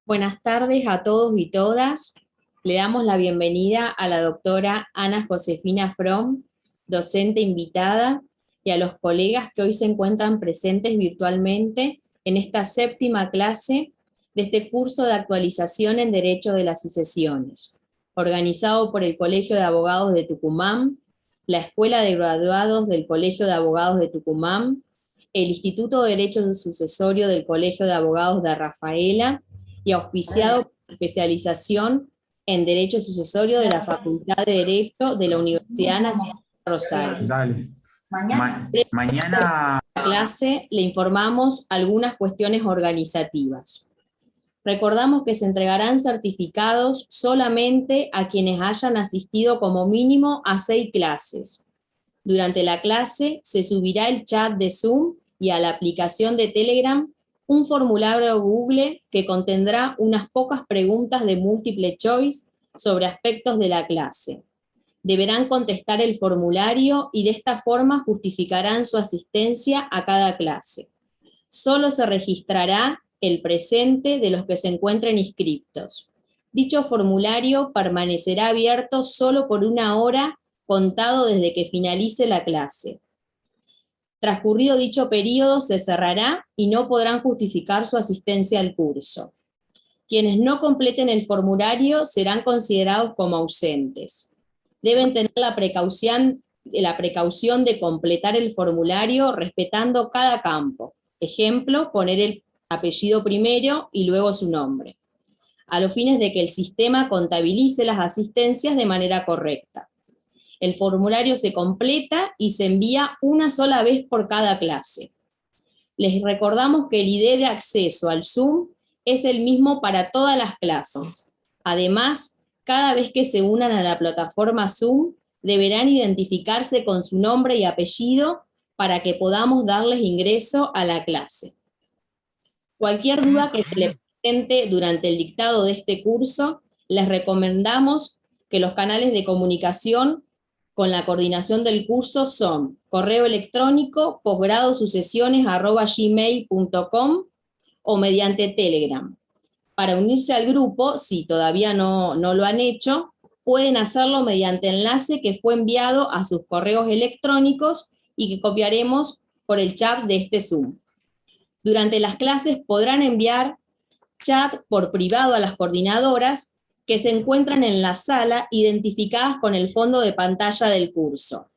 Buenas tardes a todos y todas. Le damos la bienvenida a la doctora Ana Josefina From, docente invitada, y a los colegas que hoy se encuentran presentes virtualmente en esta séptima clase de este curso de actualización en Derecho de las Sucesiones, organizado por el Colegio de Abogados de Tucumán, la Escuela de Graduados del Colegio de Abogados de Tucumán, el Instituto de Derecho Sucesorio del Colegio de Abogados de Rafaela, y auspiciado por especialización en Derecho Sucesorio de la Facultad de Derecho de la Universidad Nacional de Rosario. Dale. Mañana. En la clase le informamos algunas cuestiones organizativas. Recordamos que se entregarán certificados solamente a quienes hayan asistido como mínimo a 6 clases. Durante la clase se subirá el chat de Zoom y a la aplicación de Telegram un formulario Google que contendrá unas pocas preguntas de múltiple choice sobre aspectos de la clase. Deberán contestar el formulario y de esta forma justificarán su asistencia a cada clase. Solo se registrará el presente de los que se encuentren inscriptos. Dicho formulario permanecerá abierto solo por 1 hora contado desde que finalice la clase. Transcurrido dicho periodo se cerrará y no podrán justificar su asistencia al curso. Quienes no completen el formulario serán considerados como ausentes. Deben tener la precaución de completar el formulario respetando cada campo. Ejemplo, poner el apellido primero y luego su nombre, a los fines de que el sistema contabilice las asistencias de manera correcta. El formulario se completa y se envía una sola vez por cada clase. Les recordamos que el ID de acceso al Zoom es el mismo para todas las clases. Además, cada vez que se unan a la plataforma Zoom, deberán identificarse con su nombre y apellido para que podamos darles ingreso a la clase. Cualquier duda que se le presente durante el dictado de este curso, les recomendamos que los canales de comunicación con la coordinación del curso son correo electrónico posgradosucesiones@gmail.com o mediante Telegram. Para unirse al grupo, si todavía no lo han hecho, pueden hacerlo mediante enlace que fue enviado a sus correos electrónicos y que copiaremos por el chat de este Zoom. Durante las clases podrán enviar chat por privado a las coordinadoras que se encuentran en la sala identificadas con el fondo de pantalla del curso.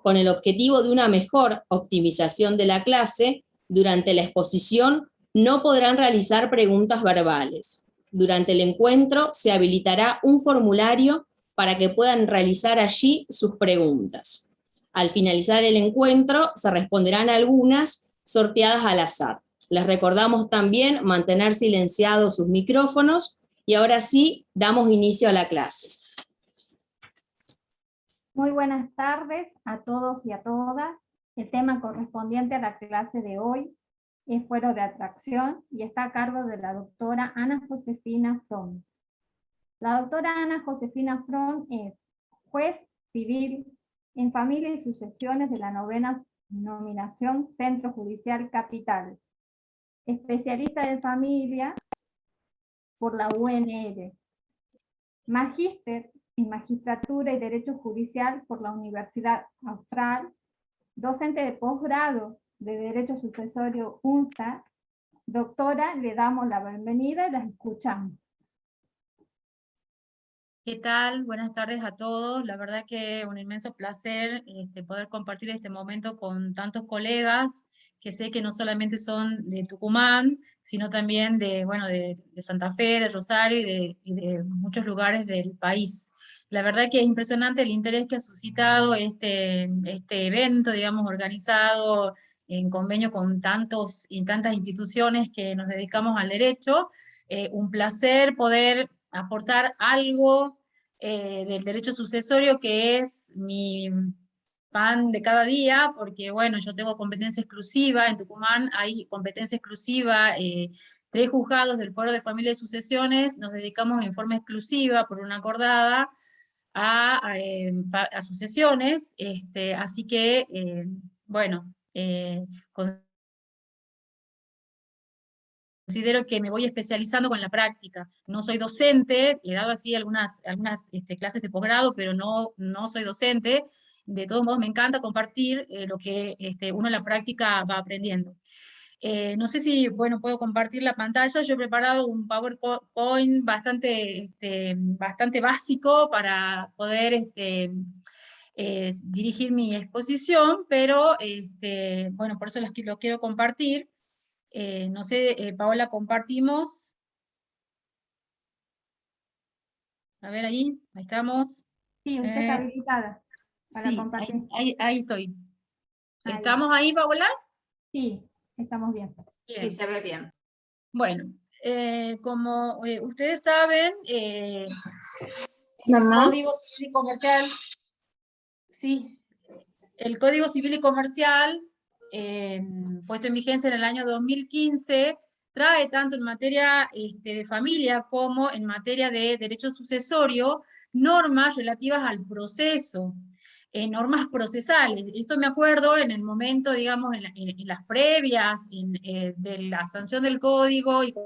Con el objetivo de una mejor optimización de la clase, durante la exposición no podrán realizar preguntas verbales. Durante el encuentro se habilitará un formulario para que puedan realizar allí sus preguntas. Al finalizar el encuentro se responderán algunas sorteadas al azar. Les recordamos también mantener silenciados sus micrófonos y ahora sí damos inicio a la clase. Muy buenas tardes a todos y a todas. El tema correspondiente a la clase de hoy es fuero de atracción y está a cargo de la doctora Ana Josefina Fron. La doctora Ana Josefina Fron es juez civil en familia y sucesiones de la 9ª nominación Centro Judicial Capital, especialista en familia por la UNL, magíster en Magistratura y Derecho Judicial por la Universidad Austral, docente de posgrado de Derecho Sucesorio UNSA. Doctora, le damos la bienvenida y las escuchamos. ¿Qué tal? Buenas tardes a todos. La verdad que un inmenso placer poder compartir este momento con tantos colegas que sé que no solamente son de Tucumán, sino también de, bueno, de Santa Fe, de Rosario y de muchos lugares del país. La verdad que es impresionante el interés que ha suscitado este evento, digamos, organizado en convenio con tantas instituciones que nos dedicamos al derecho. Un placer poder aportar algo del derecho sucesorio, que es mi pan de cada día, porque bueno, yo tengo competencia exclusiva, en Tucumán hay competencia exclusiva, 3 juzgados del Foro de Familia y Sucesiones, nos dedicamos en forma exclusiva por una acordada a sucesiones, así que, bueno, considero que me voy especializando con la práctica. No soy docente, he dado así algunas clases de posgrado, pero no soy docente. De todos modos, me encanta compartir lo que uno en la práctica va aprendiendo. No sé si, bueno, puedo compartir la pantalla. Yo he preparado un PowerPoint bastante básico para poder dirigir mi exposición, pero bueno, por eso lo quiero compartir. No sé, Paola, compartimos. A ver, ahí estamos. Sí, usted está habilitada para Sí, compartir. ahí estoy. Ahí. ¿Estamos ahí, Paola? Sí, estamos bien. Bien. Sí, se ve bien. Bueno, como ustedes saben, Mamá. el Código Civil y Comercial, sí, el Código Civil y Comercial, puesto en vigencia en el año 2015, trae tanto en materia de familia como en materia de derecho sucesorio normas relativas al proceso, normas procesales. Esto me acuerdo en el momento, digamos, en las previas de la sanción del código y con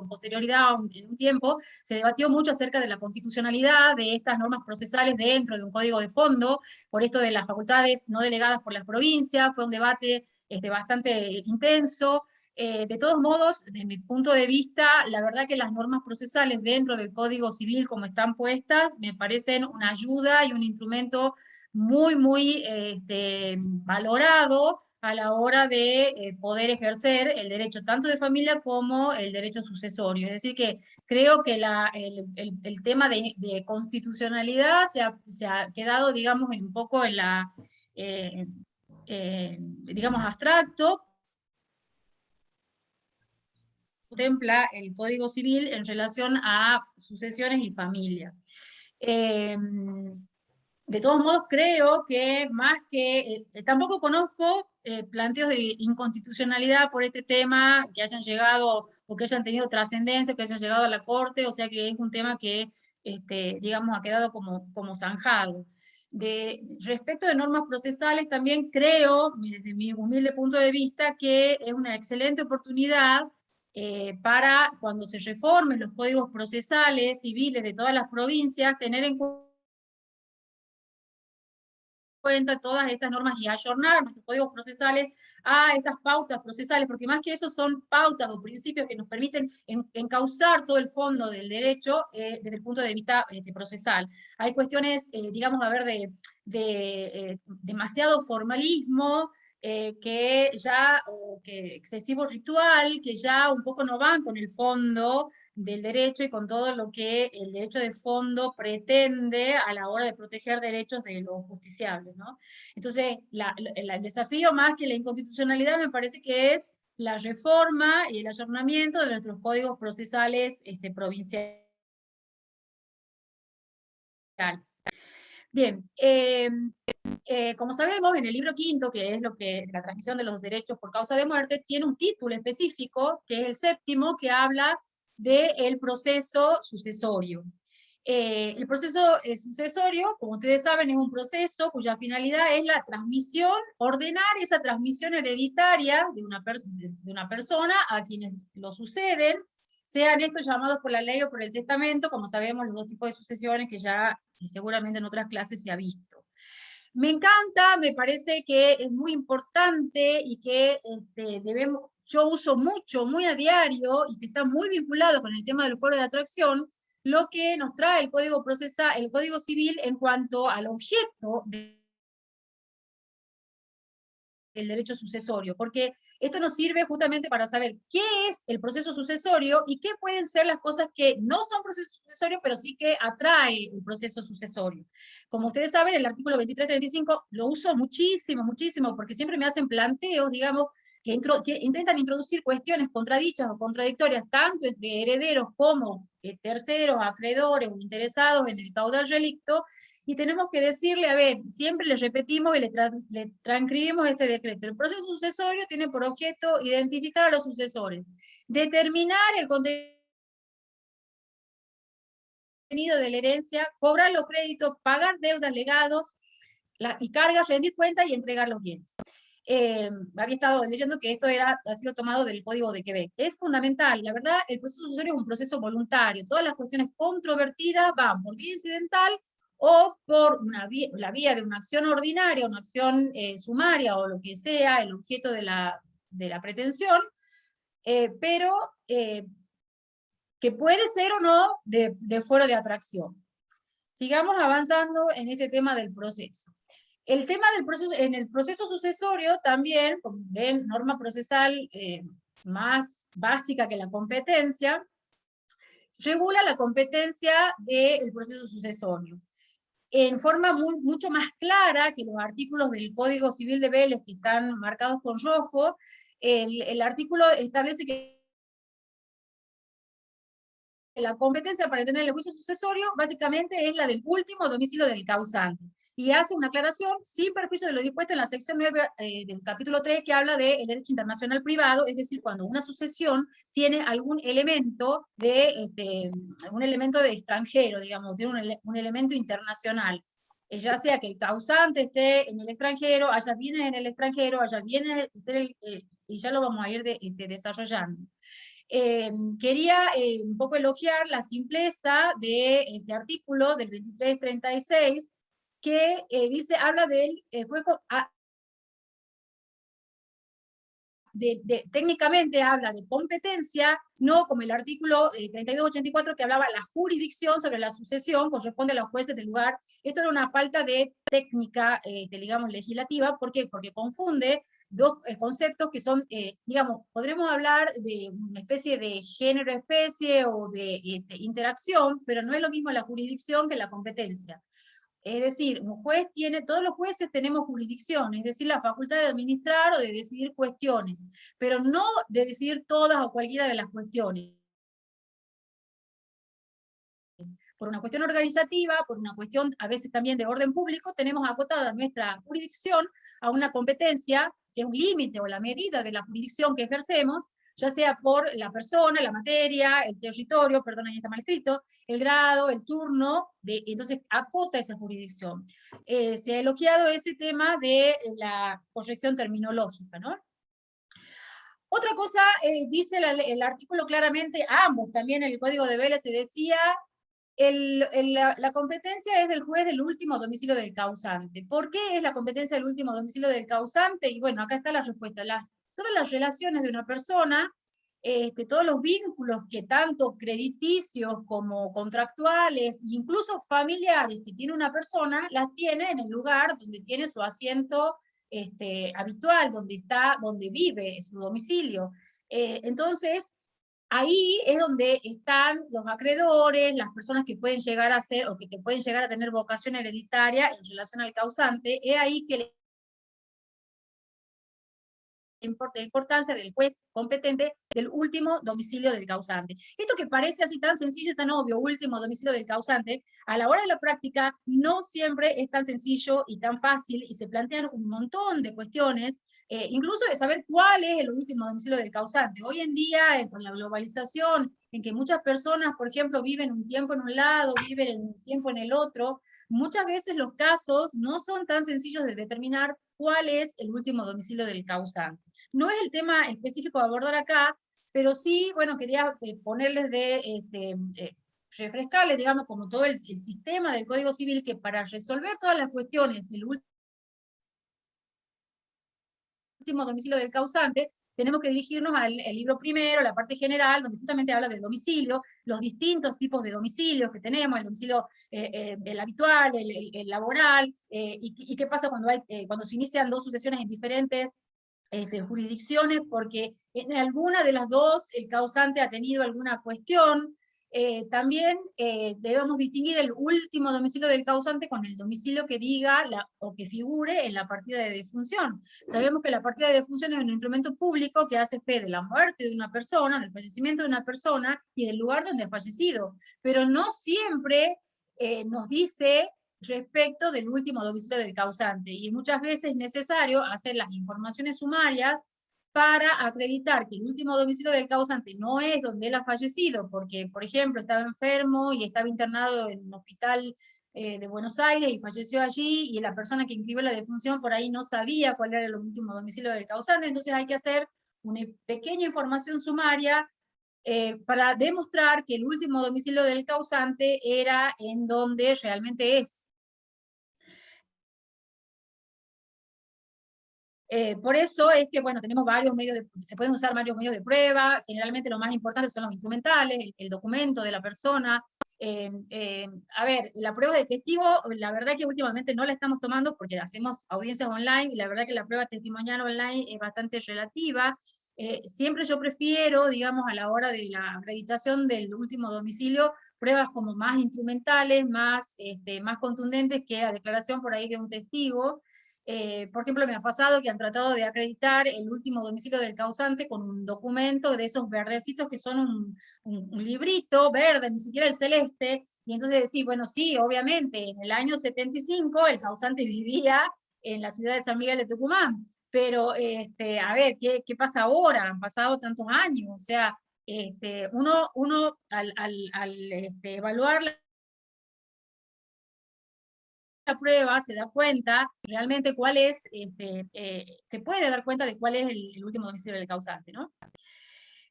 posterioridad en un tiempo, se debatió mucho acerca de la constitucionalidad de estas normas procesales dentro de un código de fondo, por esto de las facultades no delegadas por las provincias, fue un debate bastante intenso. De todos modos, desde mi punto de vista, la verdad que las normas procesales dentro del Código Civil como están puestas, me parecen una ayuda y un instrumento muy valorado a la hora de poder ejercer el derecho tanto de familia como el derecho sucesorio. Es decir, que creo que el tema de constitucionalidad se ha quedado, digamos, un poco en la, digamos, abstracto, contempla el Código Civil en relación a sucesiones y familia. De todos modos, creo que más que, tampoco conozco planteos de inconstitucionalidad por este tema que hayan llegado o que hayan tenido trascendencia, que hayan llegado a la Corte, o sea que es un tema que, digamos, ha quedado como zanjado. Respecto de normas procesales, también creo, desde mi humilde punto de vista, que es una excelente oportunidad para cuando se reformen los códigos procesales civiles de todas las provincias, tener en cuenta todas estas normas y ayornar nuestros códigos procesales a estas pautas procesales, porque más que eso son pautas o principios que nos permiten encauzar todo el fondo del derecho desde el punto de vista procesal. Hay cuestiones, digamos, a ver, de demasiado formalismo, que ya, o que excesivo ritual, que ya un poco no van con el fondo del derecho y con todo lo que el derecho de fondo pretende a la hora de proteger derechos de los justiciables, ¿no? Entonces, el desafío más que la inconstitucionalidad me parece que es la reforma y el ayornamiento de nuestros códigos procesales provinciales. Bien, como sabemos, en el libro quinto, que es lo que la transmisión de los derechos por causa de muerte, tiene un título específico, que es el séptimo, que habla del proceso sucesorio. El proceso sucesorio, como ustedes saben, es un proceso cuya finalidad es la transmisión, ordenar esa transmisión hereditaria de una persona a quienes lo suceden, sean estos llamados por la ley o por el testamento, como sabemos, los dos tipos de sucesiones que ya seguramente en otras clases se ha visto. Me encanta, me parece que es muy importante y que yo uso mucho, muy a diario, y que está muy vinculado con el tema del fuero de atracción, lo que nos trae el Código Procesal, el Código Civil en cuanto al objeto del derecho sucesorio, porque esto nos sirve justamente para saber qué es el proceso sucesorio y qué pueden ser las cosas que no son procesos sucesorios, pero sí que atrae un proceso sucesorio. Como ustedes saben, el artículo 2335 lo uso muchísimo, muchísimo, porque siempre me hacen planteos, digamos, que intentan introducir cuestiones contradichas o contradictorias, tanto entre herederos como terceros, acreedores o interesados en el caudal relicto, y tenemos que decirle, a ver, siempre le repetimos y le transcribimos este decreto. El proceso sucesorio tiene por objeto identificar a los sucesores, determinar el contenido de la herencia, cobrar los créditos, pagar deudas, legados y cargas, rendir cuenta y entregar los bienes. Había estado leyendo que esto ha sido tomado del Código de Quebec. Es fundamental, la verdad, el proceso sucesorio es un proceso voluntario. Todas las cuestiones controvertidas van por vía incidental o por la vía de una acción ordinaria, una acción sumaria o lo que sea, el objeto de la pretensión, pero que puede ser o no de fuero de atracción. Sigamos avanzando en este tema del proceso. El tema del proceso, en el proceso sucesorio también, como ven, norma procesal más básica que la competencia, regula la competencia del proceso sucesorio en forma mucho más clara que los artículos del Código Civil de Vélez que están marcados con rojo. El artículo establece que la competencia para tener el juicio sucesorio básicamente es la del último domicilio del causante. Y hace una aclaración sin perjuicio de lo dispuesto en la sección 9 del capítulo 3 que habla del derecho internacional privado, es decir, cuando una sucesión tiene algún elemento de extranjero, digamos, tiene un elemento internacional. Ya sea que el causante esté en el extranjero, haya bienes en el extranjero, haya bienes, y ya lo vamos a ir desarrollando. Quería un poco elogiar la simpleza de este artículo del 2336 que habla del juez, técnicamente habla de competencia, no como el artículo 3284 que hablaba la jurisdicción sobre la sucesión, corresponde a los jueces del lugar. Esto era una falta de técnica, digamos, legislativa. ¿Por qué? Porque confunde dos conceptos que son, digamos, podremos hablar de una especie de género-especie o de interacción, pero no es lo mismo la jurisdicción que la competencia. Es decir, un juez todos los jueces tenemos jurisdicción, es decir, la facultad de administrar o de decidir cuestiones, pero no de decidir todas o cualquiera de las cuestiones. por una cuestión organizativa, por una cuestión a veces también de orden público, tenemos acotada nuestra jurisdicción a una competencia que es un límite o la medida de la jurisdicción que ejercemos, ya sea por la persona, la materia, el territorio, perdón, ahí está mal escrito, el grado, el turno, entonces acota esa jurisdicción. Se ha elogiado ese tema de la corrección terminológica, ¿no? Otra cosa, dice el artículo claramente, ambos, también en el Código de Vélez se decía, la competencia es del juez del último domicilio del causante. ¿Por qué es la competencia del último domicilio del causante? Y bueno, acá está la respuesta. Todas las relaciones de una persona, todos los vínculos que tanto crediticios como contractuales, incluso familiares que tiene una persona, las tiene en el lugar donde tiene su asiento habitual, donde vive, su domicilio. Entonces, ahí es donde están los acreedores, las personas que pueden llegar a ser, o que te pueden llegar a tener vocación hereditaria en relación al causante, es ahí que la importancia del juez competente del último domicilio del causante. Esto que parece así tan sencillo y tan obvio, último domicilio del causante, a la hora de la práctica no siempre es tan sencillo y tan fácil, y se plantean un montón de cuestiones, incluso de saber cuál es el último domicilio del causante. Hoy en día, con la globalización, en que muchas personas, por ejemplo, viven un tiempo en un lado, viven un tiempo en el otro, muchas veces los casos no son tan sencillos de determinar cuál es el último domicilio del causante. No es el tema específico a abordar acá, pero sí, bueno, quería ponerles refrescarles, digamos, como todo el sistema del Código Civil, que para resolver todas las cuestiones del último domicilio del causante, tenemos que dirigirnos al libro primero, la parte general, donde justamente habla del domicilio, los distintos tipos de domicilios que tenemos, el domicilio el habitual, el laboral, y qué pasa cuando se inician dos sucesiones en diferentes jurisdicciones, porque en alguna de las dos el causante ha tenido alguna cuestión. También debemos distinguir el último domicilio del causante con el domicilio que diga o que figure en la partida de defunción. Sabemos que la partida de defunción es un instrumento público que hace fe de la muerte de una persona, del fallecimiento de una persona y del lugar donde ha fallecido, pero no siempre nos dice respecto del último domicilio del causante, y muchas veces es necesario hacer las informaciones sumarias para acreditar que el último domicilio del causante no es donde él ha fallecido, porque, por ejemplo, estaba enfermo y estaba internado en un hospital de Buenos Aires y falleció allí, y la persona que inscribió la defunción por ahí no sabía cuál era el último domicilio del causante, entonces hay que hacer una pequeña información sumaria para demostrar que el último domicilio del causante era en donde realmente es. Por eso es que, bueno, tenemos varios medios, se pueden usar varios medios de prueba, generalmente lo más importante son los instrumentales, el documento de la persona. A ver, la prueba de testigo, la verdad que últimamente no la estamos tomando porque hacemos audiencias online, y la verdad que la prueba testimonial online es bastante relativa. Siempre yo prefiero, digamos, a la hora de la acreditación del último domicilio, pruebas como más instrumentales, más contundentes que la declaración por ahí de un testigo. Por ejemplo, me ha pasado que han tratado de acreditar el último domicilio del causante con un documento de esos verdecitos que son un librito verde, ni siquiera el celeste, y entonces sí, bueno, sí, obviamente, en el año 75 el causante vivía en la ciudad de San Miguel de Tucumán, pero a ver, ¿qué pasa ahora? Han pasado tantos años, o sea, uno al evaluar la prueba se da cuenta realmente cuál es, se puede dar cuenta de cuál es el último domicilio del causante, ¿no?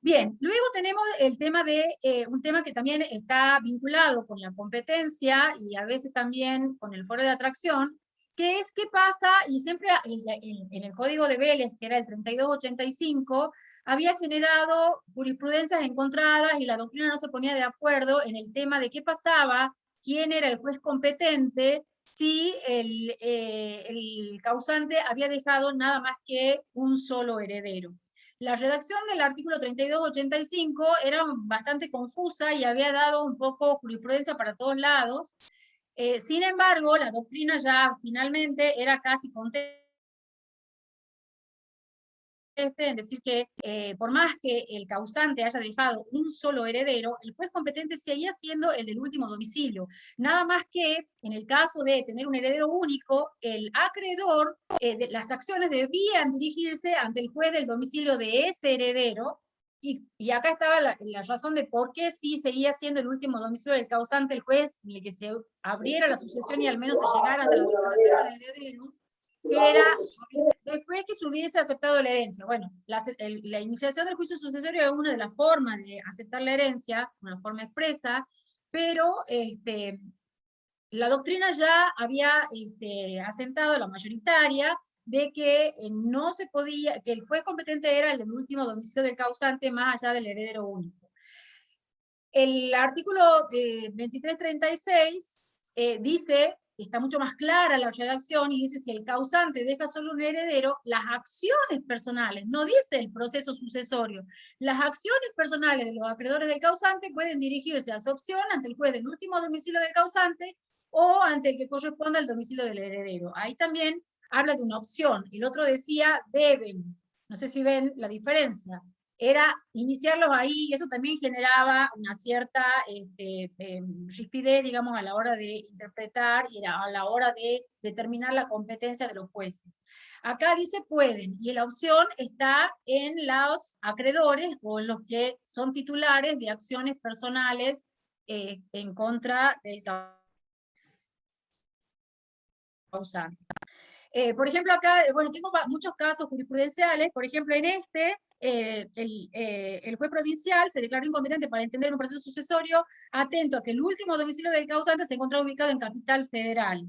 Bien, luego tenemos el tema de, un tema que también está vinculado con la competencia y a veces también con el foro de atracción, que es qué pasa, y siempre en el Código de Vélez, que era el 3285, había generado jurisprudencias encontradas y la doctrina no se ponía de acuerdo en el tema de qué pasaba, quién era el juez competente, si el causante había dejado nada más que un solo heredero. La redacción del artículo 3285 era bastante confusa y había dado un poco jurisprudencia para todos lados. Sin embargo, la doctrina ya finalmente era casi en decir que por más que el causante haya dejado un solo heredero, el juez competente seguía siendo el del último domicilio. Nada más que en el caso de tener un heredero único, el acreedor, las acciones debían dirigirse ante el juez del domicilio de ese heredero, y acá estaba la razón de por qué sí seguía siendo el último domicilio del causante el juez, en el que se abriera la sucesión y al menos se llegara hasta la declaratoria de herederos, que era después que se hubiese aceptado la herencia. Bueno, la iniciación del juicio sucesorio es una de las formas de aceptar la herencia, una forma expresa, pero la doctrina ya había asentado, la mayoritaria, de que no se podía, que el juez competente era el del último domicilio del causante más allá del heredero único. El artículo 2336 dice, está mucho más clara la redacción, y dice, si el causante deja solo un heredero, las acciones personales, no dice el proceso sucesorio, las acciones personales de los acreedores del causante pueden dirigirse a su opción ante el juez del último domicilio del causante o ante el que corresponda al domicilio del heredero. Ahí también habla de una opción. El otro decía deben. No sé si ven la diferencia. Era iniciarlos ahí, y eso también generaba una cierta rispidez, digamos, a la hora de interpretar y a la hora de determinar la competencia de los jueces. Acá dice pueden, y la opción está en los acreedores o en los que son titulares de acciones personales en contra del causante. Por ejemplo, acá, bueno, tengo muchos casos jurisprudenciales. Por ejemplo, en el juez provincial se declaró incompetente para entender un proceso sucesorio atento a que el último domicilio del causante se encontraba ubicado en Capital Federal.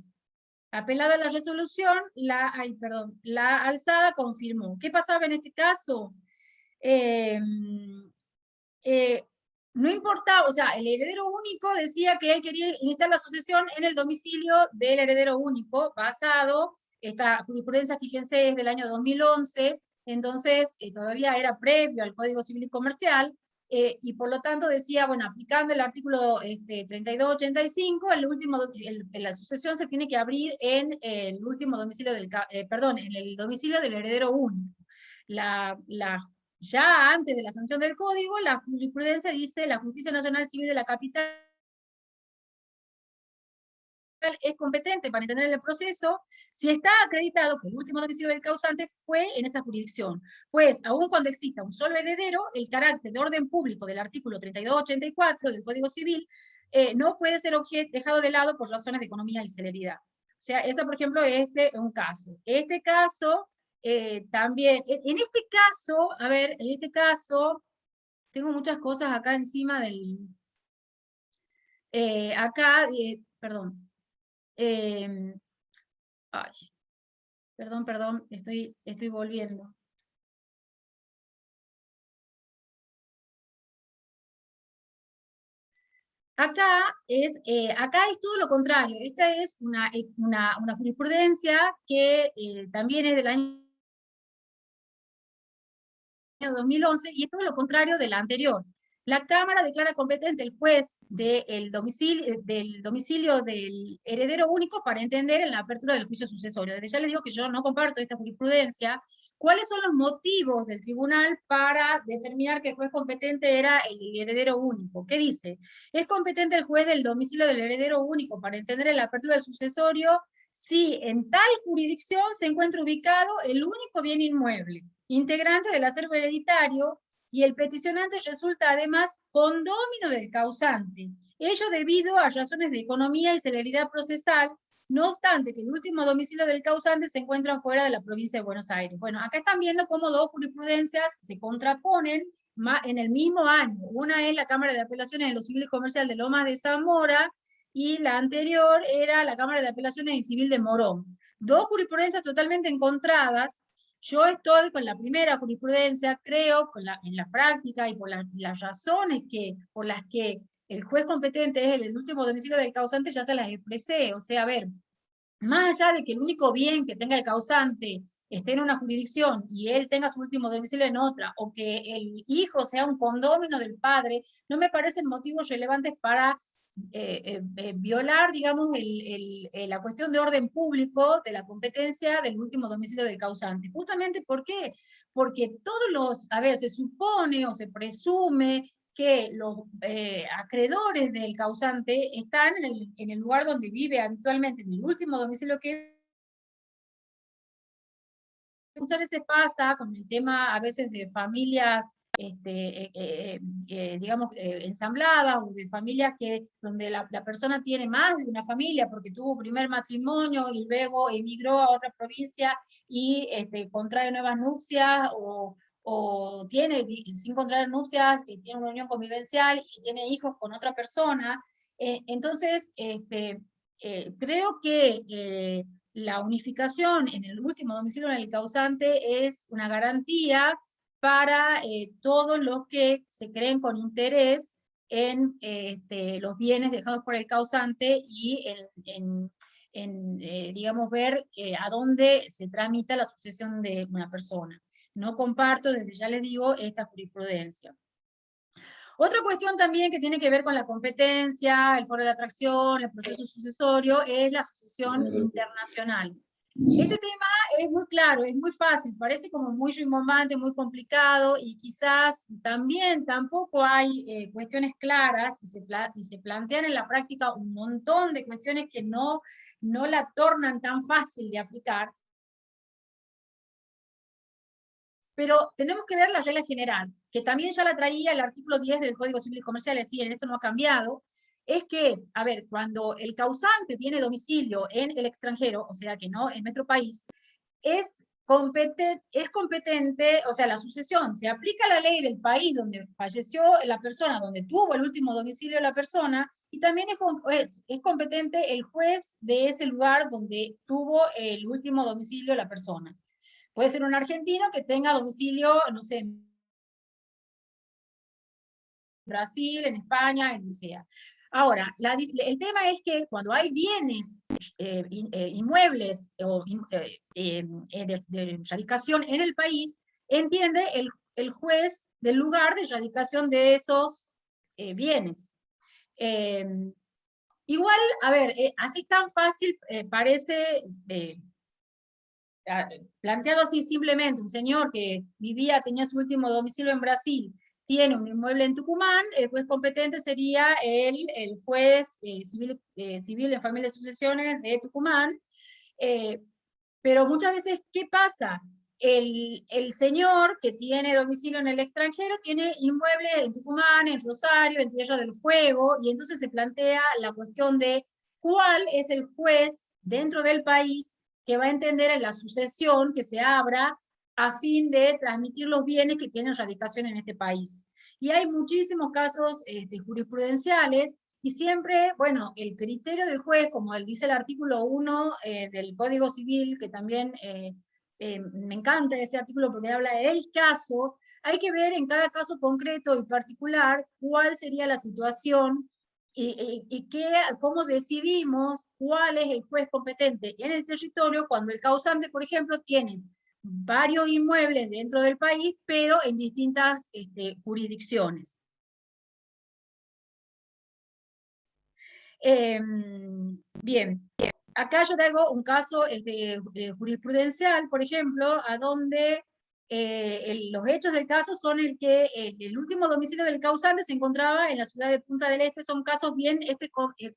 Apelada la resolución, la alzada confirmó. ¿Qué pasaba en este caso? No importaba, o sea, el heredero único decía que él quería iniciar la sucesión en el domicilio del heredero único, basado, esta jurisprudencia, fíjense, es del año 2011, entonces todavía era previo al Código Civil y Comercial, y por lo tanto decía, bueno, aplicando el artículo 3285, la sucesión se tiene que abrir en el último domicilio en el domicilio del heredero único. Ya antes de la sanción del código, la jurisprudencia dice la Justicia Nacional Civil de la Capital es competente para entender el proceso si está acreditado que el último domicilio del causante fue en esa jurisdicción. Pues, aun cuando exista un solo heredero, el carácter de orden público del artículo 3284 del Código Civil no puede ser dejado de lado por razones de economía y celeridad. O sea, eso, por ejemplo, es un caso. Este caso también, en este caso, a ver, en este caso, tengo muchas cosas acá encima del... perdón. Ay, perdón, estoy volviendo. Acá es todo lo contrario. Esta es una jurisprudencia que también es del año 2011, y es todo lo contrario de la anterior. La Cámara declara competente el juez del domicilio del heredero único para entender en la apertura del juicio sucesorio. Desde ya les digo que yo no comparto esta jurisprudencia. ¿Cuáles son los motivos del tribunal para determinar que el juez competente era el heredero único? ¿Qué dice? Es competente el juez del domicilio del heredero único para entender en la apertura del sucesorio si en tal jurisdicción se encuentra ubicado el único bien inmueble, integrante del acervo hereditario, y el peticionante resulta además condómino del causante, ello debido a razones de economía y celeridad procesal, no obstante que el último domicilio del causante se encuentra fuera de la provincia de Buenos Aires. Bueno, acá están viendo cómo dos jurisprudencias se contraponen en el mismo año. Una es la Cámara de Apelaciones de lo Civil y Comercial de Lomas de Zamora, y la anterior era la Cámara de Apelaciones y Civil de Morón. Dos jurisprudencias totalmente encontradas. Yo estoy con la primera jurisprudencia, creo, en la práctica y por las razones por las que el juez competente es el último domicilio del causante, ya se las expresé. O sea, a ver, más allá de que el único bien que tenga el causante esté en una jurisdicción y él tenga su último domicilio en otra, o que el hijo sea un condómino del padre, no me parecen motivos relevantes para violar, digamos, la cuestión de orden público de la competencia del último domicilio del causante. Justamente, ¿por qué? Porque todos los, a ver, se supone o se presume que los acreedores del causante están en el lugar donde vive habitualmente, en el último domicilio que muchas veces pasa con el tema a veces de familias digamos, ensambladas, o de familias donde la persona tiene más de una familia porque tuvo primer matrimonio y luego emigró a otra provincia y contrae nuevas nupcias, o tiene, sin contraer nupcias, tiene una unión convivencial y tiene hijos con otra persona. Entonces, creo que la unificación en el último domicilio del causante es una garantía para todos los que se creen con interés en los bienes dejados por el causante y digamos, ver a dónde se tramita la sucesión de una persona. No comparto, desde ya les digo, esta jurisprudencia. Otra cuestión también que tiene que ver con la competencia, el foro de atracción, el proceso sucesorio, es la sucesión internacional. Este tema es muy claro, es muy fácil, parece como muy rimbombante, muy complicado, y quizás también tampoco hay cuestiones claras, y se plantean en la práctica un montón de cuestiones que no la tornan tan fácil de aplicar. Pero tenemos que ver la regla general, que también ya la traía el artículo 10 del Código Civil y Comercial, es decir, en esto no ha cambiado, es que, a ver, cuando el causante tiene domicilio en el extranjero, o sea que no en nuestro país, es competente, o sea, la sucesión, se aplica la ley del país donde falleció la persona, donde tuvo el último domicilio la persona, y también es competente el juez de ese lugar donde tuvo el último domicilio la persona. Puede ser un argentino que tenga domicilio, no sé, en Brasil, en España, en donde sea. Ahora, el tema es que cuando hay bienes inmuebles o de radicación en el país, entiende el juez del lugar de radicación de esos bienes. Igual, a ver, así tan fácil parece planteado así simplemente, un señor que tenía su último domicilio en Brasil, tiene un inmueble en Tucumán, el juez competente sería el juez civil en familias y sucesiones de Tucumán. Pero muchas veces, ¿qué pasa? El señor que tiene domicilio en el extranjero tiene inmuebles en Tucumán, en Rosario, en Tierra del Fuego, y entonces se plantea la cuestión de cuál es el juez dentro del país que va a entender en la sucesión que se abra a fin de transmitir los bienes que tienen radicación en este país. Y hay muchísimos casos jurisprudenciales, y siempre, bueno, el criterio del juez, como dice el artículo 1 del Código Civil, que también me encanta ese artículo porque habla del caso, hay que ver en cada caso concreto y particular cuál sería la situación y cómo decidimos cuál es el juez competente en el territorio cuando el causante, por ejemplo, tiene varios inmuebles dentro del país, pero en distintas jurisdicciones. Bien, acá yo traigo un caso jurisprudencial, por ejemplo, a donde los hechos del caso son el último domicilio del causante se encontraba en la ciudad de Punta del Este. Son casos bien,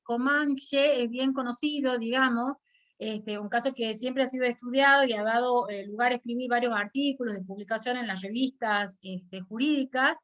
Comanche es bien conocido, digamos, un caso que siempre ha sido estudiado y ha dado lugar a escribir varios artículos de publicación en las revistas jurídicas,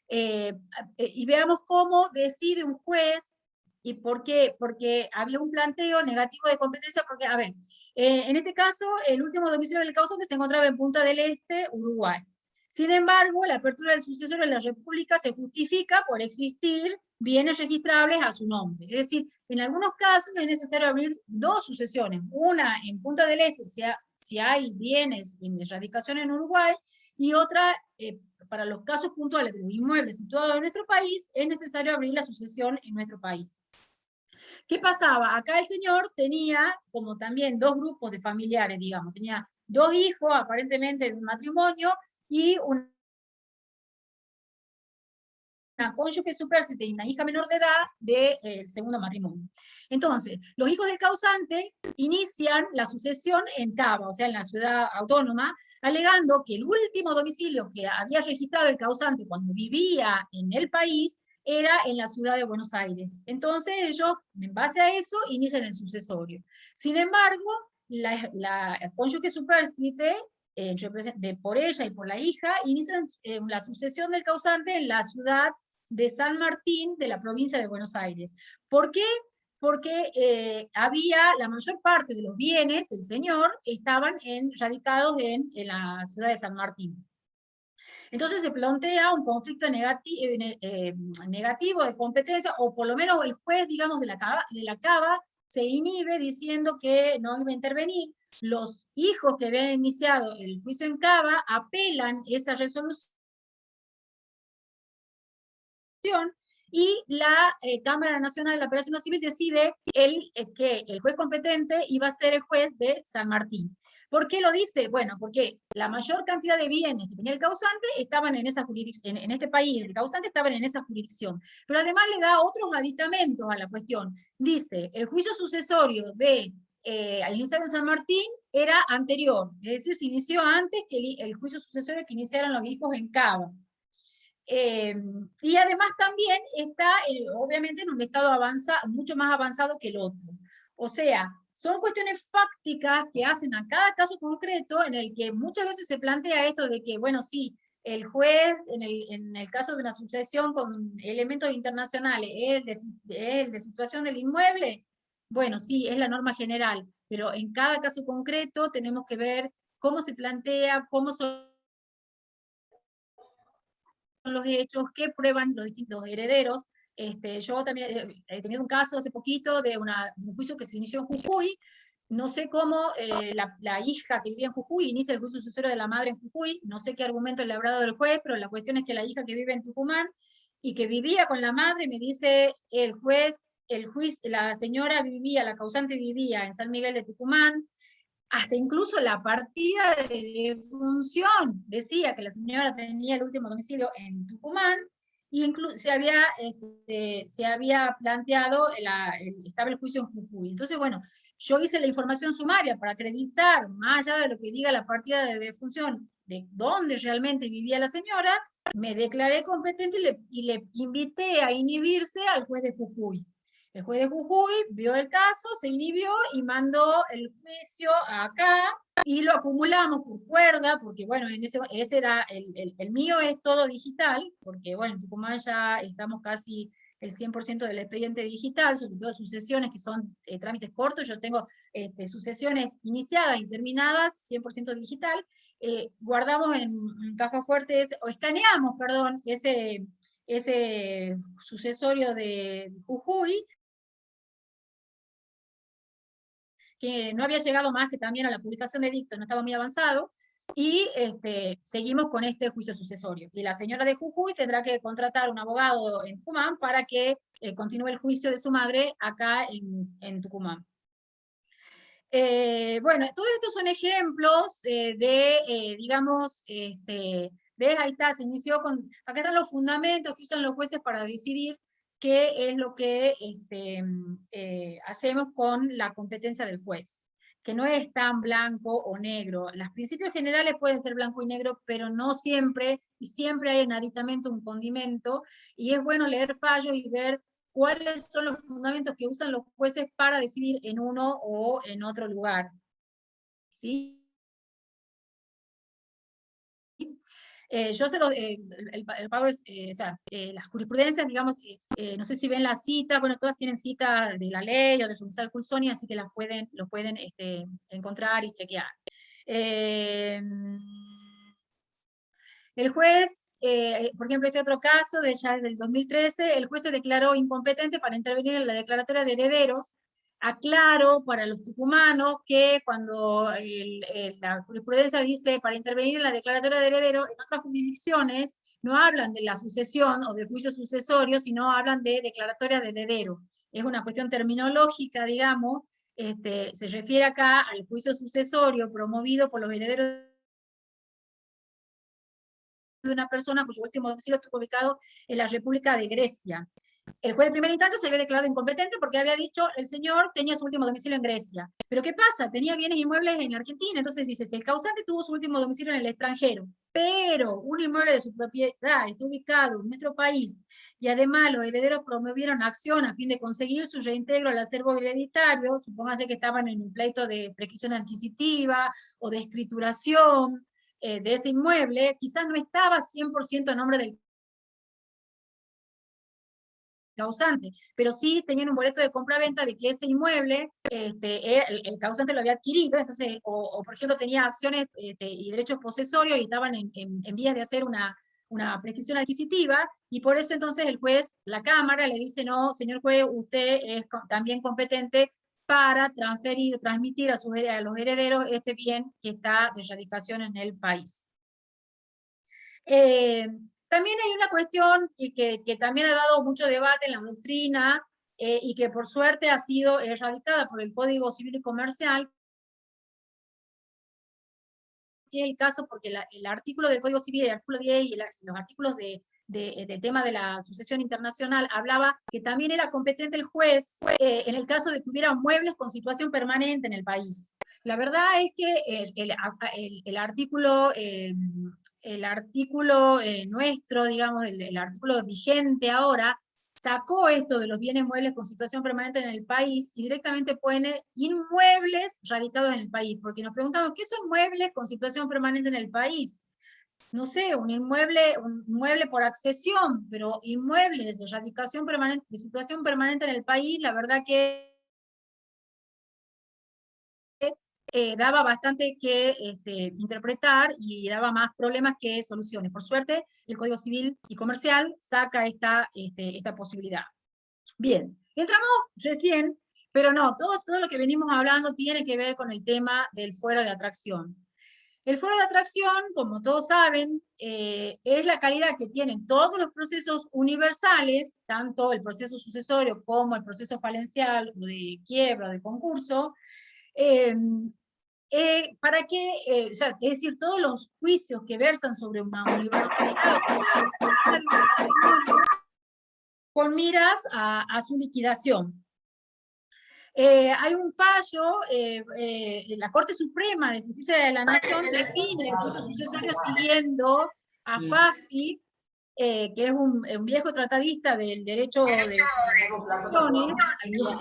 y veamos cómo decide un juez. ¿Y por qué? Porque había un planteo negativo de competencia, porque, a ver, en este caso, el último domicilio del causante se encontraba en Punta del Este, Uruguay. Sin embargo, la apertura del sucesorio en la República se justifica por existir bienes registrables a su nombre. Es decir, en algunos casos es necesario abrir dos sucesiones, una en Punta del Este, si hay bienes en erradicación en Uruguay, y otra, para los casos puntuales de los inmuebles situados en nuestro país, es necesario abrir la sucesión en nuestro país. ¿Qué pasaba? Acá el señor tenía como también dos grupos de familiares, digamos, tenía dos hijos, aparentemente de un matrimonio, y una cónyuge supérstite y una hija menor de edad del segundo matrimonio. Entonces, los hijos del causante inician la sucesión en Cava, o sea, en la ciudad autónoma, alegando que el último domicilio que había registrado el causante cuando vivía en el país era en la ciudad de Buenos Aires. Entonces ellos, en base a eso, inician el sucesorio. Sin embargo, la cónyuge supérstite, por ella y por la hija, inician la sucesión del causante en la ciudad de San Martín de la provincia de Buenos Aires. ¿Por qué? Porque la mayor parte de los bienes del señor estaban radicados en la ciudad de San Martín. Entonces se plantea un conflicto negativo de competencia, o por lo menos el juez, digamos, de la Cava se inhibe diciendo que no iba a intervenir. Los hijos que habían iniciado el juicio en Cava apelan esa resolución y la Cámara Nacional de la Operación Civil decide que el juez competente iba a ser el juez de San Martín. ¿Por qué lo dice? Bueno, porque la mayor cantidad de bienes que tenía el causante estaban en esa jurisdicción, en este país, el causante estaban en esa jurisdicción. Pero además le da otros aditamentos a la cuestión. Dice, el juicio sucesorio de iniciado en San Martín era anterior, es decir, se inició antes que el juicio sucesorio que iniciaron los hijos en Cava. Y además también está, obviamente, en un estado mucho más avanzado que el otro. O sea, son cuestiones fácticas que hacen a cada caso concreto en el que muchas veces se plantea esto de que, bueno, sí, el juez, en el caso de una sucesión con elementos internacionales, es el de situación del inmueble. Bueno, sí, es la norma general, pero en cada caso concreto tenemos que ver cómo se plantea, cómo son los hechos, qué prueban los distintos herederos. Yo también he tenido un caso hace poquito de un juicio que se inició en Jujuy. No sé cómo la hija que vivía en Jujuy inicia el juicio sucesorio de la madre en Jujuy. No sé qué argumento le habrá dado el juez, pero la cuestión es que la hija que vive en Tucumán y que vivía con la madre, me dice el juez, la señora vivía, la causante vivía en San Miguel de Tucumán. Hasta incluso la partida de defunción decía que la señora tenía el último domicilio en Tucumán, y se había planteado, estaba el juicio en Jujuy. Entonces, bueno, yo hice la información sumaria para acreditar, más allá de lo que diga la partida de defunción, de dónde realmente vivía la señora, me declaré competente y le invité a inhibirse al juez de Jujuy. El juez de Jujuy vio el caso, se inhibió y mandó el juicio acá, y lo acumulamos por cuerda, porque bueno, ese era el mío, es todo digital, porque bueno, en Tucumán ya estamos casi el 100% del expediente digital, sobre todo sucesiones que son trámites cortos. Yo tengo sucesiones iniciadas y terminadas, 100% digital. Guardamos en caja fuerte, o escaneamos, perdón, ese sucesorio de Jujuy, que no había llegado más que también a la publicación de dicto, no estaba muy avanzado, y seguimos con este juicio sucesorio. Y la señora de Jujuy tendrá que contratar un abogado en Tucumán para que continúe el juicio de su madre acá en Tucumán. Bueno, todos estos son ejemplos digamos, ¿ves? Ahí está, se inició acá están los fundamentos que usan los jueces para decidir qué es lo que hacemos con la competencia del juez, que no es tan blanco o negro. Los principios generales pueden ser blanco y negro, pero no siempre, y siempre hay un aditamento, un condimento, y es bueno leer fallos y ver cuáles son los fundamentos que usan los jueces para decidir en uno o en otro lugar. ¿Sí? Yo se lo, el power, o sea, las jurisprudencias, digamos, no sé si ven las citas, bueno, todas tienen citas de la ley o de su Gonzalo Culsoni, así que los pueden encontrar y chequear. El juez, por ejemplo, este otro caso, ya del 2013, el juez se declaró incompetente para intervenir en la declaratoria de herederos. Aclaro para los tucumanos que cuando la jurisprudencia dice para intervenir en la declaratoria de herederos, en otras jurisdicciones no hablan de la sucesión o del juicio sucesorio, sino hablan de declaratoria de heredero. Es una cuestión terminológica, digamos, se refiere acá al juicio sucesorio promovido por los herederos de una persona cuyo último domicilio estuvo ubicado en la República de Grecia. El juez de primera instancia se había declarado incompetente porque había dicho el señor tenía su último domicilio en Grecia. Pero ¿qué pasa? Tenía bienes inmuebles en Argentina, entonces dice, si el causante tuvo su último domicilio en el extranjero, pero un inmueble de su propiedad está ubicado en nuestro país, y además los herederos promovieron acción a fin de conseguir su reintegro al acervo hereditario, supóngase que estaban en un pleito de prescripción adquisitiva o de escrituración de ese inmueble, quizás no estaba 100% a nombre del causante, pero sí tenían un boleto de compra-venta de que ese inmueble, el causante lo había adquirido, entonces, o por ejemplo tenía acciones y derechos posesorios y estaban en vías de hacer una prescripción adquisitiva, y por eso entonces el juez, la Cámara, le dice, no, señor juez, usted es también competente para transmitir a los herederos este bien que está de radicación en el país. También hay una cuestión que también ha dado mucho debate en la doctrina y que por suerte ha sido erradicada por el Código Civil y Comercial, que es el caso porque el artículo del Código Civil, el artículo 10 y los artículos del tema de la sucesión internacional hablaba que también era competente el juez en el caso de que hubiera muebles con situación permanente en el país. La verdad es que el artículo nuestro, digamos, el artículo vigente ahora, sacó esto de los bienes muebles con situación permanente en el país y directamente pone inmuebles radicados en el país, porque nos preguntamos, ¿qué son muebles con situación permanente en el país? No sé, un inmueble por accesión, pero inmuebles de radicación permanente, de situación permanente en el país, la verdad que daba bastante que interpretar y daba más problemas que soluciones. Por suerte, el Código Civil y Comercial saca esta posibilidad. Bien, entramos recién, pero no, todo lo que venimos hablando tiene que ver con el tema del fuero de atracción. El fuero de atracción, como todos saben, es la calidad que tienen todos los procesos universales, tanto el proceso sucesorio como el proceso falencial, o de quiebra, o de concurso, para que, o sea, es decir, todos los juicios que versan sobre una universalidad, sobre la de un patrimonio, con miras a su liquidación. Hay un fallo, la Corte Suprema de Justicia de la Nación define el juicio sucesorio siguiendo a Fassi, que es un viejo tratadista del derecho de sucesiones,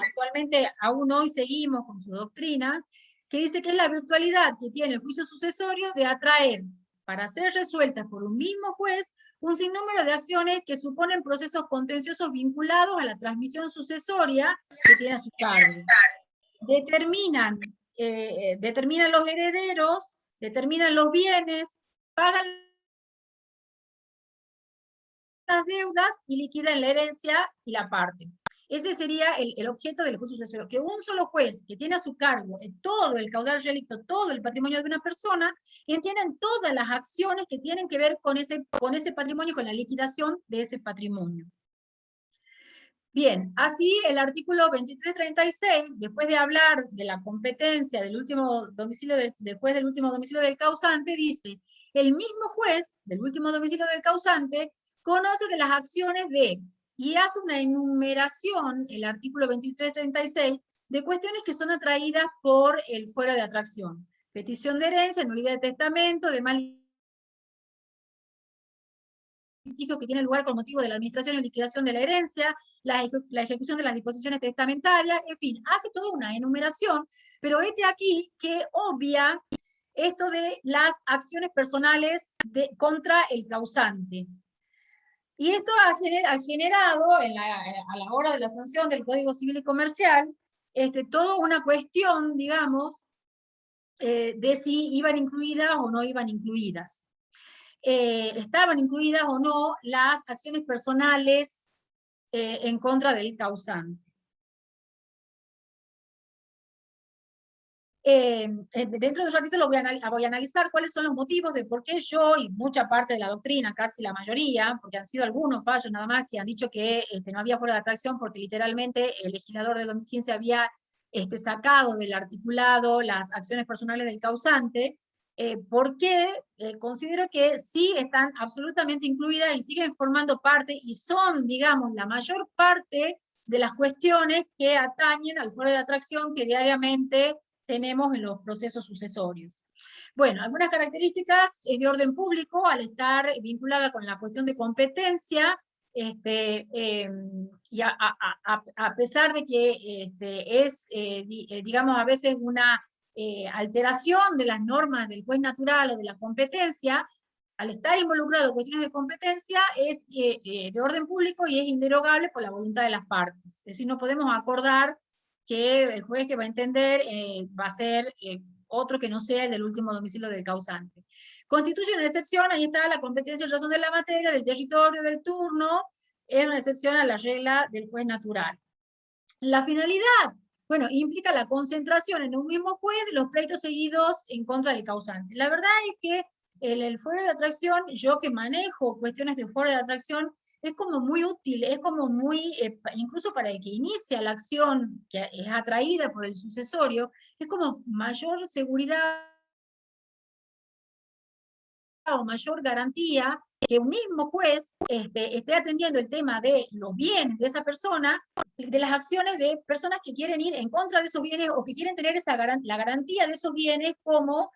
actualmente aún hoy seguimos con su doctrina, que dice que es la virtualidad que tiene el juicio sucesorio de atraer, para ser resueltas por un mismo juez, un sinnúmero de acciones que suponen procesos contenciosos vinculados a la transmisión sucesoria que tiene a su cargo. Determinan los herederos, determinan los bienes, pagan las deudas y liquidan la herencia y la parte. Ese sería el objeto del juicio sucesorio, que un solo juez que tiene a su cargo todo el caudal relicto, todo el patrimonio de una persona, entiendan todas las acciones que tienen que ver con ese patrimonio, con la liquidación de ese patrimonio. Bien, así el artículo 2336, después de hablar de la competencia del último domicilio del juez del último domicilio del causante, dice, el mismo juez del último domicilio del causante conoce de las acciones de, y hace una enumeración, el artículo 2336, de cuestiones que son atraídas por el fuero de atracción. Petición de herencia, nulidad de testamento, demás litigio que tiene lugar con motivo de la administración y liquidación de la herencia, la ejecución de las disposiciones testamentarias, en fin, hace toda una enumeración, pero este aquí que obvia esto de las acciones personales contra el causante. Y esto ha generado, a la hora de la sanción del Código Civil y Comercial, toda una cuestión, digamos, de si iban incluidas o no iban incluidas. Estaban incluidas o no las acciones personales en contra del causante. Dentro de un ratito voy a analizar cuáles son los motivos de por qué yo y mucha parte de la doctrina, casi la mayoría, porque han sido algunos fallos nada más que han dicho que no había fuero de atracción porque literalmente el legislador de 2015 había sacado del articulado las acciones personales del causante. porque considero que sí están absolutamente incluidas y siguen formando parte y son, digamos, la mayor parte de las cuestiones que atañen al foro de atracción que diariamente tenemos en los procesos sucesorios. Bueno, algunas características es de orden público al estar vinculada con la cuestión de competencia, y a pesar de que es, digamos, a veces una alteración de las normas del juez natural o de la competencia, al estar involucrado en cuestiones de competencia, es de orden público y es inderogable por la voluntad de las partes. Es decir, no podemos acordar que el juez que va a entender va a ser otro que no sea el del último domicilio del causante. Constituye una excepción, ahí está la competencia en razón de la materia, del territorio, del turno, es una excepción a la regla del juez natural. La finalidad, bueno, implica la concentración en un mismo juez de los pleitos seguidos en contra del causante. La verdad es que el foro de atracción, yo que manejo cuestiones de foro de atracción, es como muy útil, es como muy, incluso para el que inicia la acción, que es atraída por el sucesorio, es como mayor seguridad o mayor garantía que un mismo juez esté atendiendo el tema de los bienes de esa persona, de las acciones de personas que quieren ir en contra de esos bienes o que quieren tener la garantía de esos bienes como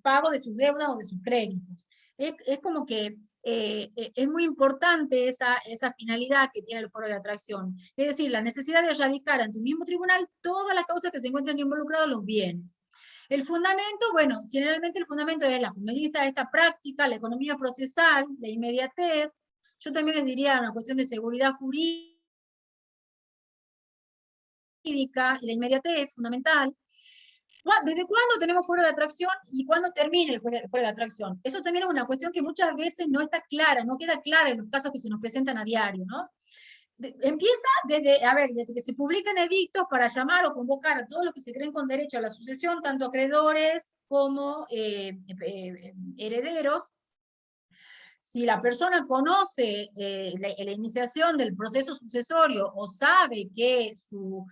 pago de sus deudas o de sus créditos. Es como que es muy importante esa finalidad que tiene el foro de atracción. Es decir, la necesidad de erradicar ante un mismo tribunal todas las causas que se encuentran involucradas los bienes. El fundamento, bueno, generalmente el fundamento es la lista de esta práctica, la economía procesal, la inmediatez. Yo también les diría una cuestión de seguridad jurídica y la inmediatez es fundamental. ¿Desde cuándo tenemos foro de atracción y cuándo termina el foro de atracción? Eso también es una cuestión que muchas veces no está clara, no queda clara en los casos que se nos presentan a diario, ¿no? Empieza desde que se publican edictos para llamar o convocar a todos los que se creen con derecho a la sucesión, tanto acreedores como herederos. Si la persona conoce la iniciación del proceso sucesorio o sabe que su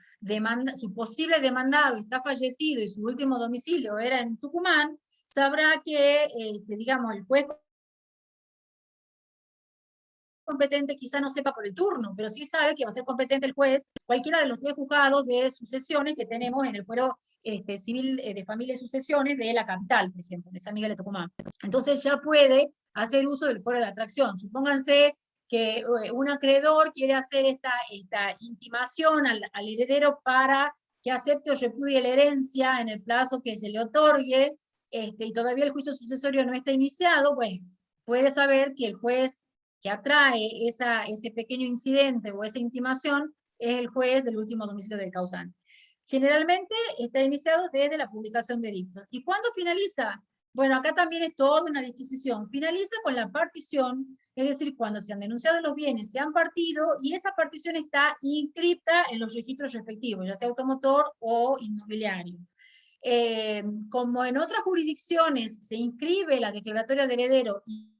posible demandado está fallecido y su último domicilio era en Tucumán, sabrá que, digamos, el juez competente quizá no sepa por el turno, pero sí sabe que va a ser competente el juez, cualquiera de los 3 juzgados de sucesiones que tenemos en el fuero civil de familia y sucesiones de la capital, por ejemplo, de San Miguel de Tucumán. Entonces ya puede hacer uso del fuero de atracción. Supónganse que un acreedor quiere hacer esta intimación al heredero para que acepte o repudie la herencia en el plazo que se le otorgue, y todavía el juicio sucesorio no está iniciado, pues puede saber que el juez que atrae ese pequeño incidente o esa intimación es el juez del último domicilio del causante. Generalmente está iniciado desde la publicación de edictos. ¿Y cuándo finaliza? Bueno, acá también es toda una disquisición. Finaliza con la partición, es decir, cuando se han denunciado los bienes, se han partido y esa partición está inscripta en los registros respectivos, ya sea automotor o inmobiliario. Como en otras jurisdicciones se inscribe la declaratoria de heredero y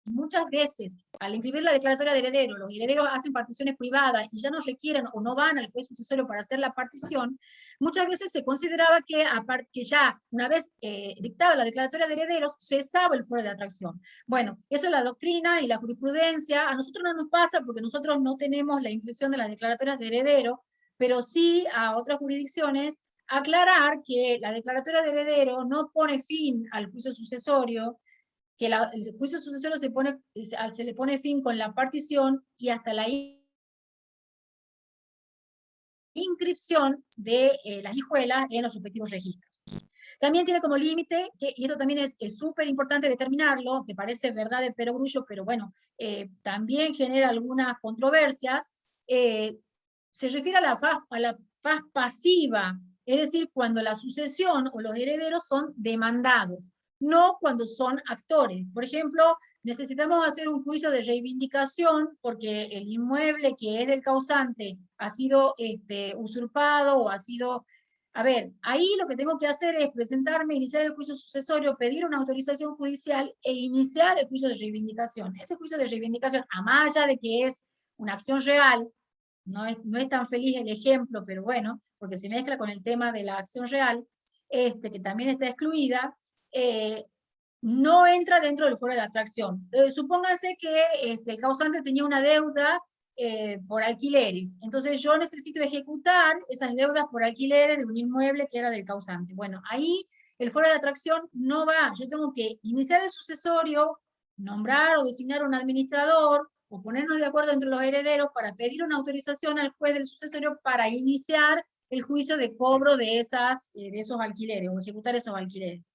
muchas veces, al inscribir la declaratoria de heredero, los herederos hacen particiones privadas y ya no requieren o no van al juez sucesorio para hacer la partición, muchas veces se consideraba que ya una vez dictada la declaratoria de herederos, cesaba el fuero de atracción. Bueno, eso es la doctrina y la jurisprudencia. A nosotros no nos pasa porque nosotros no tenemos la inscripción de las declaratorias de heredero, pero sí a otras jurisdicciones aclarar que la declaratoria de heredero no pone fin al juicio sucesorio, que el juicio sucesorio se le pone fin con la partición y hasta la inscripción de las hijuelas en los respectivos registros. También tiene como límite, y esto también es súper importante determinarlo, que parece verdad de perogrullo, pero bueno, también genera algunas controversias, se refiere a la faz pasiva, es decir, cuando la sucesión o los herederos son demandados, no cuando son actores. Por ejemplo, necesitamos hacer un juicio de reivindicación porque el inmueble que es del causante ha sido usurpado o ha sido... A ver, ahí lo que tengo que hacer es presentarme, iniciar el juicio sucesorio, pedir una autorización judicial e iniciar el juicio de reivindicación. Ese juicio de reivindicación, a más allá de que es una acción real, no es tan feliz el ejemplo, pero bueno, porque se mezcla con el tema de la acción real, que también está excluida, no entra dentro del fuero de atracción. Supóngase que el causante tenía una deuda por alquileres, entonces yo necesito ejecutar esas deudas por alquileres de un inmueble que era del causante. Bueno, ahí el fuero de atracción no va, yo tengo que iniciar el sucesorio, nombrar o designar un administrador, o ponernos de acuerdo entre los herederos para pedir una autorización al juez del sucesorio para iniciar el juicio de cobro de esos alquileres, o ejecutar esos alquileres.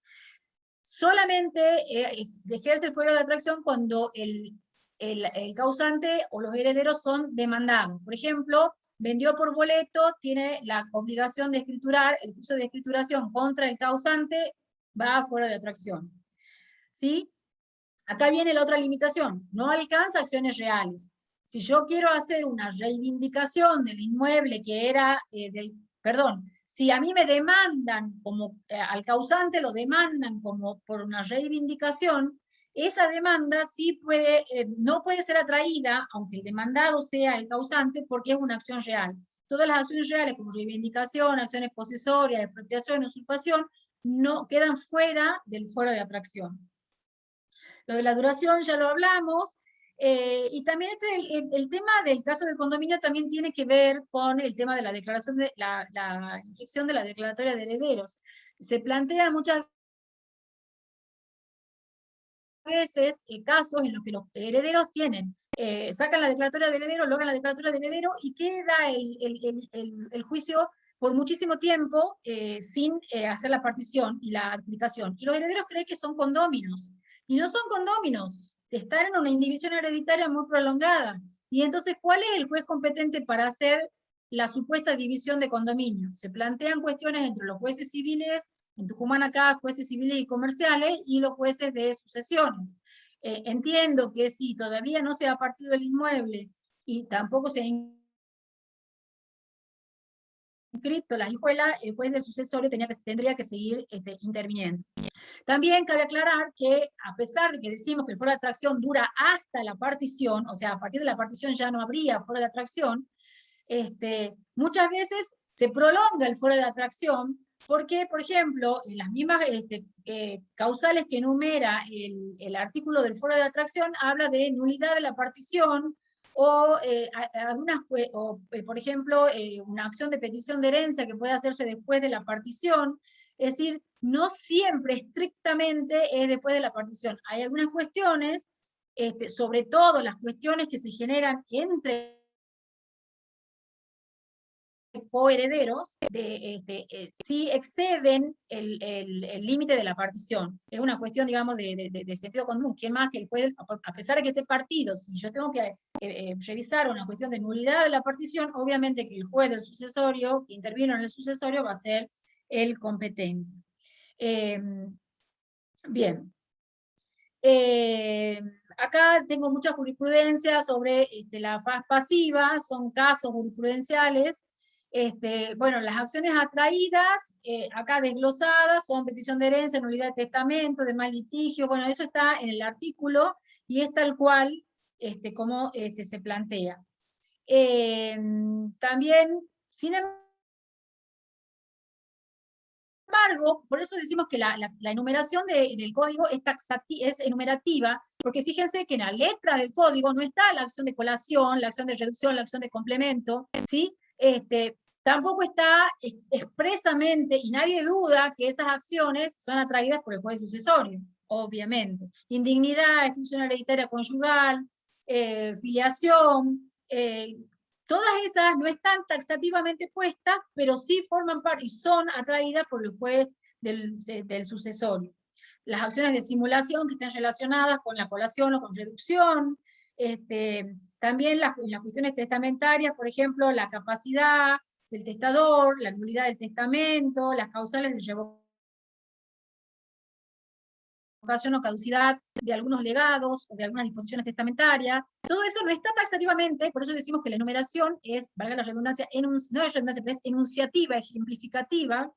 Solamente se ejerce el fuero de atracción cuando el causante o los herederos son demandados. Por ejemplo, vendió por boleto, tiene la obligación de escriturar, el juicio de escrituración contra el causante va a fuero de atracción. ¿Sí? Acá viene la otra limitación, no alcanza acciones reales. Si yo quiero hacer una reivindicación del inmueble que era si a mí me demandan al causante lo demandan como por una reivindicación, esa demanda sí no puede ser atraída, aunque el demandado sea el causante, porque es una acción real. Todas las acciones reales, como reivindicación, acciones posesorias, expropiación, usurpación, no quedan fuera del fuero de atracción. Lo de la duración ya lo hablamos, y también el tema del caso del condominio también tiene que ver con el tema de la declaración de la inscripción de la declaratoria de herederos. Se plantean muchas veces casos en los que los herederos sacan la declaratoria de heredero, logran la declaratoria de heredero y queda el juicio por muchísimo tiempo sin hacer la partición y la adjudicación. Y los herederos creen que son condóminos. Y no son condóminos, están en una indivisión hereditaria muy prolongada. Y entonces, ¿cuál es el juez competente para hacer la supuesta división de condominio? Se plantean cuestiones entre los jueces civiles, en Tucumán acá, jueces civiles y comerciales, y los jueces de sucesiones. Entiendo que si todavía no se ha partido el inmueble, y tampoco se ha inscrito la hijuela, el juez del sucesorio tendría que seguir interviniendo. También cabe aclarar que, a pesar de que decimos que el fuero de atracción dura hasta la partición, o sea, a partir de la partición ya no habría fuero de atracción, muchas veces se prolonga el fuero de atracción porque, por ejemplo, en las mismas causales que enumera el artículo del fuero de atracción, habla de nulidad de la partición, o, por ejemplo, una acción de petición de herencia que puede hacerse después de la partición. Es decir, no siempre estrictamente es después de la partición. Hay algunas cuestiones, sobre todo las cuestiones que se generan entre coherederos, sí exceden el límite de la partición. Es una cuestión, digamos, de sentido común. ¿Quién más que el juez, a pesar de que esté partido, si yo tengo que revisar una cuestión de nulidad de la partición, obviamente que el juez del sucesorio, que intervino en el sucesorio, va a ser el competente. Bien. Acá tengo mucha jurisprudencia sobre la faz pasiva, son casos jurisprudenciales. Bueno, las acciones atraídas, acá desglosadas, son petición de herencia, nulidad de testamento, demás litigio. Bueno, eso está en el artículo y es tal cual como se plantea. También, sin embargo, por eso decimos que la enumeración del código es enumerativa, porque fíjense que en la letra del código no está la acción de colación, la acción de reducción, la acción de complemento, ¿sí? Tampoco está expresamente, y nadie duda que esas acciones son atraídas por el juez sucesorio, obviamente. Indignidad, exclusión hereditaria conyugal, filiación, todas esas no están taxativamente puestas, pero sí forman parte y son atraídas por el juez del sucesorio. Las acciones de simulación que están relacionadas con la colación o con reducción, también las cuestiones testamentarias, por ejemplo, la capacidad del testador, la nulidad del testamento, las causales de revocación o caducidad de algunos legados o de algunas disposiciones testamentarias. Todo eso no está taxativamente, por eso decimos que la enumeración es, valga la redundancia, no es redundancia, pero es enunciativa, ejemplificativa.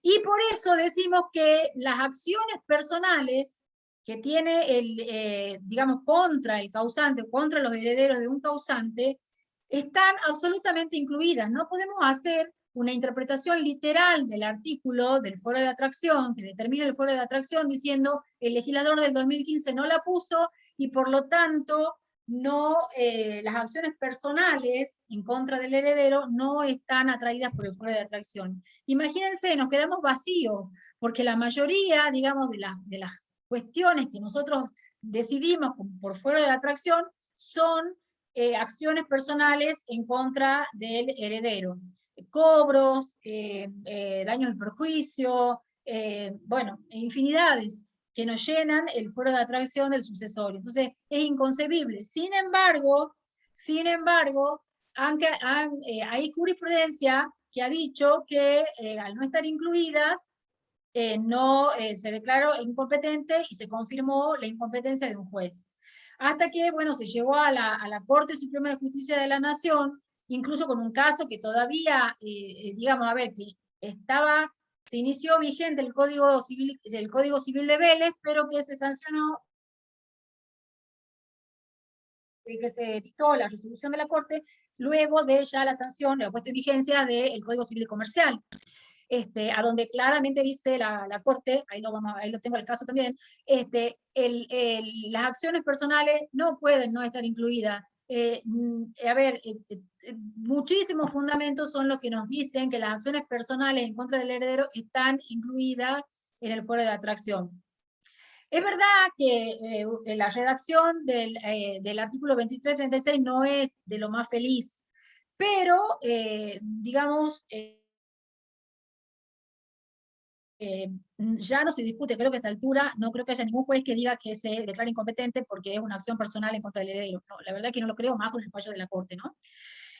Y por eso decimos que las acciones personales que tiene digamos, contra el causante, contra los herederos de un causante, están absolutamente incluidas. No podemos hacer una interpretación literal del artículo del fuero de atracción, que determina el fuero de atracción diciendo el legislador del 2015 no la puso y por lo tanto no, las acciones personales en contra del heredero no están atraídas por el fuero de atracción. Imagínense, nos quedamos vacíos, porque la mayoría, digamos, de las cuestiones que nosotros decidimos por fuero de atracción son acciones personales en contra del heredero. Cobros, daños y perjuicio, bueno, infinidades que nos llenan el fuero de atracción del sucesorio. Entonces, es inconcebible. Sin embargo, hay jurisprudencia que ha dicho que al no estar incluidas, no se declaró incompetente y se confirmó la incompetencia de un juez. Hasta que, bueno, se llegó a la Corte Suprema de Justicia de la Nación, incluso con un caso que todavía, digamos, a ver, que se inició vigente el Código Civil de Vélez, pero que se sancionó, que se dictó la resolución de la Corte, luego de ya la sanción, la puesta en vigencia del Código Civil Comercial. A donde claramente dice la Corte, ahí lo tengo el caso también, las acciones personales no pueden no estar incluidas. Muchísimos fundamentos son los que nos dicen que las acciones personales en contra del heredero están incluidas en el fuero de atracción. Es verdad que la redacción del artículo 2336 no es de lo más feliz, pero, digamos, ya no se discute, creo que a esta altura no creo que haya ningún juez que diga que se declara incompetente porque es una acción personal en contra del heredero. No, la verdad que no lo creo, más con el fallo de la Corte, ¿no?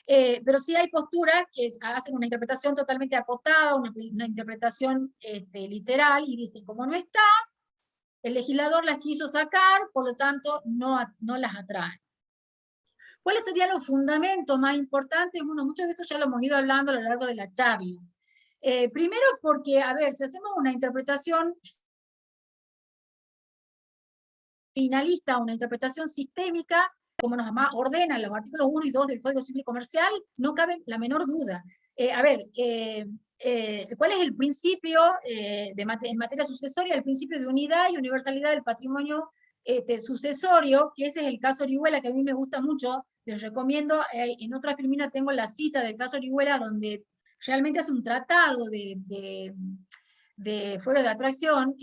Pero sí hay posturas que hacen una interpretación totalmente acotada, una interpretación literal, y dicen, como no está, el legislador las quiso sacar, por lo tanto no las atrae. ¿Cuáles serían los fundamentos más importantes? Bueno, muchos de estos ya lo hemos ido hablando a lo largo de la charla. Primero porque, a ver, si hacemos una interpretación finalista, una interpretación sistémica, como nos ordenan los artículos 1 y 2 del Código Civil Comercial, no cabe la menor duda. ¿Cuál es el principio en materia sucesoria? El principio de unidad y universalidad del patrimonio sucesorio, que ese es el caso Orihuela, que a mí me gusta mucho. Les recomiendo, en otra filmina tengo la cita del caso Orihuela, donde realmente hace un tratado de fuero de atracción.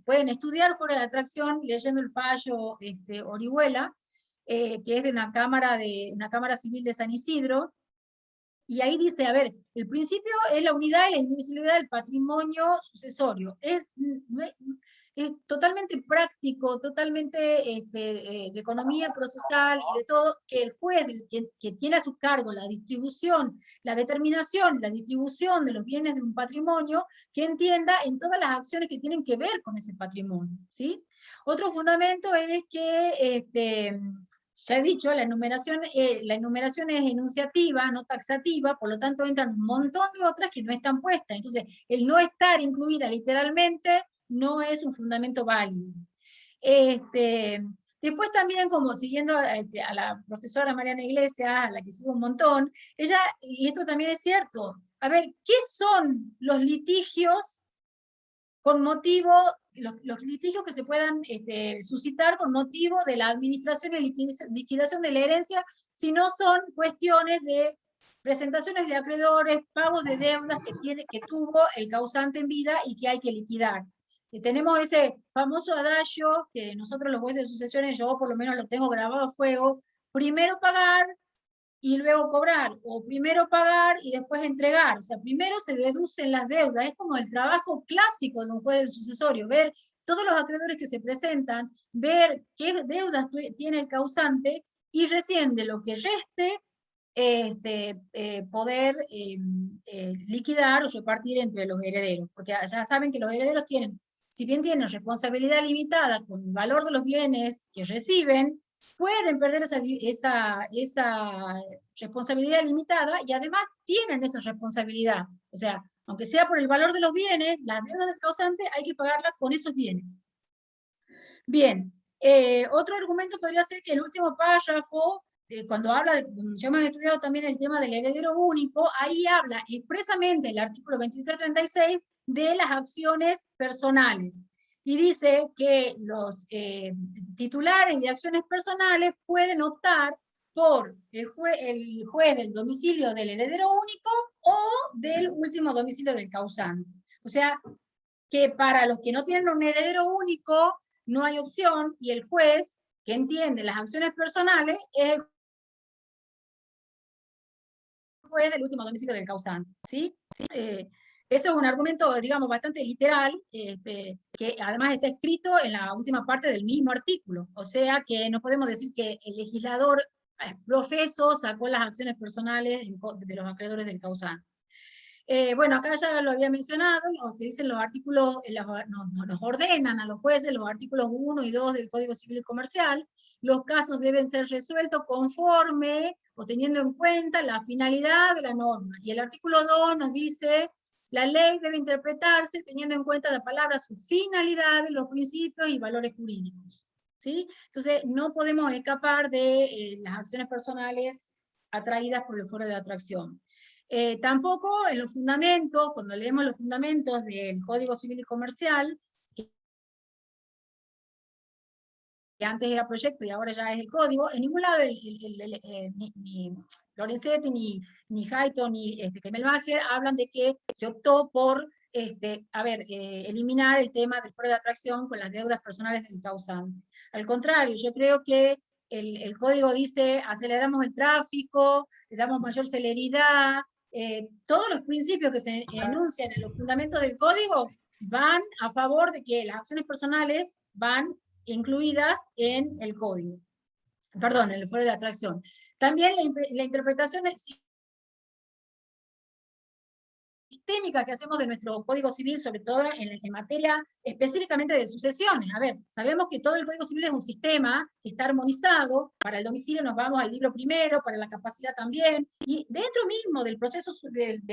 Pueden estudiar fuero de atracción leyendo el fallo Orihuela, que es de una cámara civil de San Isidro, y ahí dice, a ver, el principio es la unidad y la indivisibilidad del patrimonio sucesorio. Es totalmente práctico, totalmente de economía procesal y de todo, que el juez que tiene a su cargo la distribución, la determinación, la distribución de los bienes de un patrimonio, que entienda en todas las acciones que tienen que ver con ese patrimonio, ¿sí? Otro fundamento es que, ya he dicho, la enumeración es enunciativa, no taxativa, por lo tanto entran un montón de otras que no están puestas. Entonces, el no estar incluida literalmente no es un fundamento válido. Después también, como siguiendo a la profesora Mariana Iglesias, a la que sigo un montón, ella, y esto también es cierto, a ver, ¿qué son los litigios con motivo, los litigios que se puedan suscitar con motivo de la administración y liquidación de la herencia, si no son cuestiones de presentaciones de acreedores, pagos de deudas que tuvo el causante en vida y que hay que liquidar? Tenemos ese famoso adagio que nosotros los jueces de sucesiones, yo por lo menos lo tengo grabado a fuego: primero pagar y luego cobrar, o primero pagar y después entregar. O sea, primero se deducen las deudas. Es como el trabajo clásico de un juez del sucesorio: ver todos los acreedores que se presentan, ver qué deudas tiene el causante, y recién de lo que reste, poder liquidar o repartir entre los herederos. Porque ya saben que los herederos tienen, si bien tienen responsabilidad limitada con el valor de los bienes que reciben, pueden perder esa responsabilidad limitada, y además tienen esa responsabilidad. O sea, aunque sea por el valor de los bienes, las deudas del causante hay que pagarlas con esos bienes. Bien, otro argumento podría ser que el último párrafo cuando habla, ya hemos estudiado también el tema del heredero único, ahí habla expresamente el artículo 2336 de las acciones personales. Y dice que los titulares de acciones personales pueden optar por el juez del domicilio del heredero único o del último domicilio del causante. O sea, que para los que no tienen un heredero único no hay opción, y el juez que entiende las acciones personales es el juez del último domicilio del causante, ¿sí? Ese es un argumento, digamos, bastante literal, que además está escrito en la última parte del mismo artículo. O sea que no podemos decir que el legislador profeso sacó las acciones personales de los acreedores del causante. Bueno, acá ya lo había mencionado, lo que dicen los artículos, nos ordenan a los jueces los artículos 1 y 2 del Código Civil y Comercial. Los casos deben ser resueltos conforme o teniendo en cuenta la finalidad de la norma. Y el artículo 2 nos dice, la ley debe interpretarse teniendo en cuenta la palabra, su finalidad, los principios y valores jurídicos. ¿Sí? Entonces, no podemos escapar de las acciones personales atraídas por el foro de atracción. Tampoco en los fundamentos, cuando leemos los fundamentos del Código Civil y Comercial, que antes era proyecto y ahora ya es el código, en ningún lado ni Lorenzetti, ni Hayton, ni Kemmelmacher hablan de que se optó por eliminar el tema del foro de atracción con las deudas personales del causante. Al contrario, yo creo que el código dice, aceleramos el tráfico, le damos mayor celeridad, todos los principios que se enuncian en los fundamentos del código van a favor de que las acciones personales van incluidas en el código, perdón, en el foro de atracción. También la interpretación sistémica que hacemos de nuestro Código Civil, sobre todo en materia específicamente de sucesiones. A ver, sabemos que todo el Código Civil es un sistema que está armonizado. Para el domicilio nos vamos al libro primero, para la capacidad también, y dentro mismo del proceso del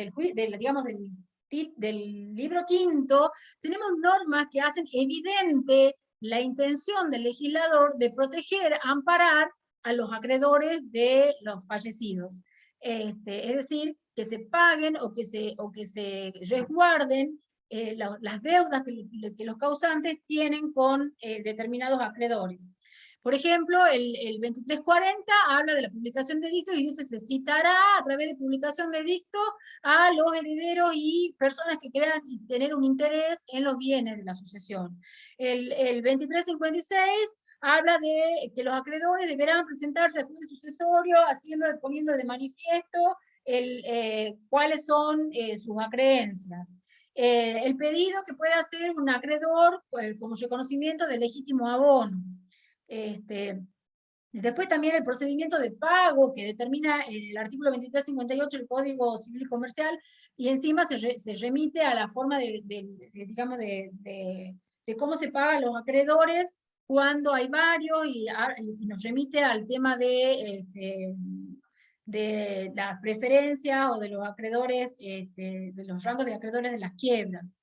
libro quinto, tenemos normas que hacen evidente la intención del legislador de proteger, amparar a los acreedores de los fallecidos. Es decir, que se paguen o que se resguarden las deudas que los causantes tienen con determinados acreedores. Por ejemplo, el 2340 habla de la publicación de dictos y dice, se citará a través de publicación de dictos a los herederos y personas que quieran tener un interés en los bienes de la sucesión. El 2356 habla de que los acreedores deberán presentarse al juez sucesorio poniendo de manifiesto cuáles son sus acreencias. El pedido que puede hacer un acreedor como reconocimiento del legítimo abono. Después también el procedimiento de pago que determina el artículo 2358 del Código Civil y Comercial, y encima se remite a la forma de cómo se pagan los acreedores cuando hay varios, y nos remite al tema de las preferencias o de los acreedores, de los rangos de acreedores de las quiebras.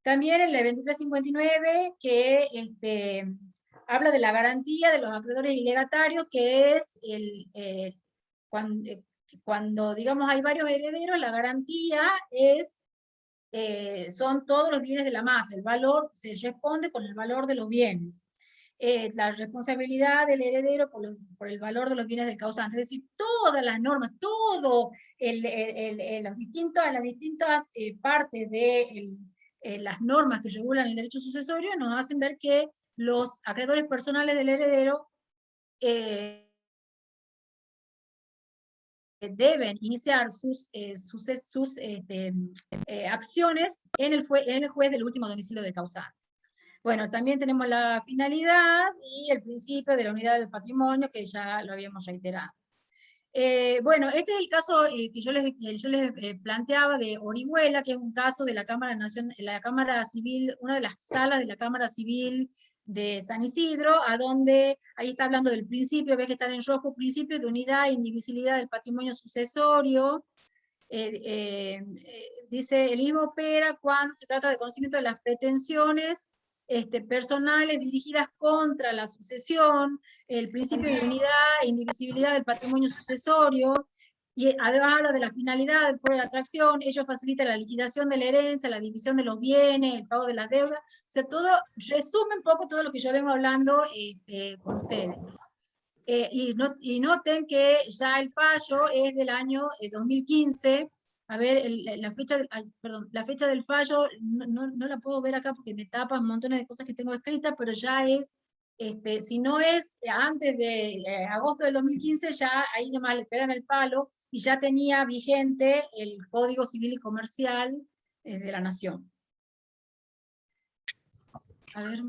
También el 2359, que habla de la garantía de los acreedores y legatarios, que es cuando, digamos, hay varios herederos, la garantía son todos los bienes de la masa, el valor se responde con el valor de los bienes. La responsabilidad del heredero por el valor de los bienes del causante, es decir, todas las normas, todo las distintas partes de las normas que regulan el derecho sucesorio nos hacen ver que los acreedores personales del heredero deben iniciar sus acciones en el juez del último domicilio del causante. Bueno, también tenemos la finalidad y el principio de la unidad del patrimonio, que ya lo habíamos reiterado. Bueno, este es el caso que yo les planteaba de Orihuela, que es un caso de la Cámara Civil, una de las salas de la Cámara Civil de San Isidro, a donde ahí está hablando del principio, ve que está en rojo, principio de unidad e indivisibilidad del patrimonio sucesorio. Dice, el mismo opera cuando se trata de conocimiento de las pretensiones personales dirigidas contra la sucesión, el principio de unidad e indivisibilidad del patrimonio sucesorio, y además habla de la finalidad del foro de atracción. Ello facilita la liquidación de la herencia, la división de los bienes, el pago de las deudas, o sea, todo, resume un poco todo lo que yo vengo hablando con ustedes. Y noten que ya el fallo es del año 2015. A ver, la fecha del fallo, no la puedo ver acá porque me tapan montones de cosas que tengo escritas, pero ya es, si no es antes de agosto del 2015, ya ahí nomás le pegan el palo, y ya tenía vigente el Código Civil y Comercial de la Nación. A ver.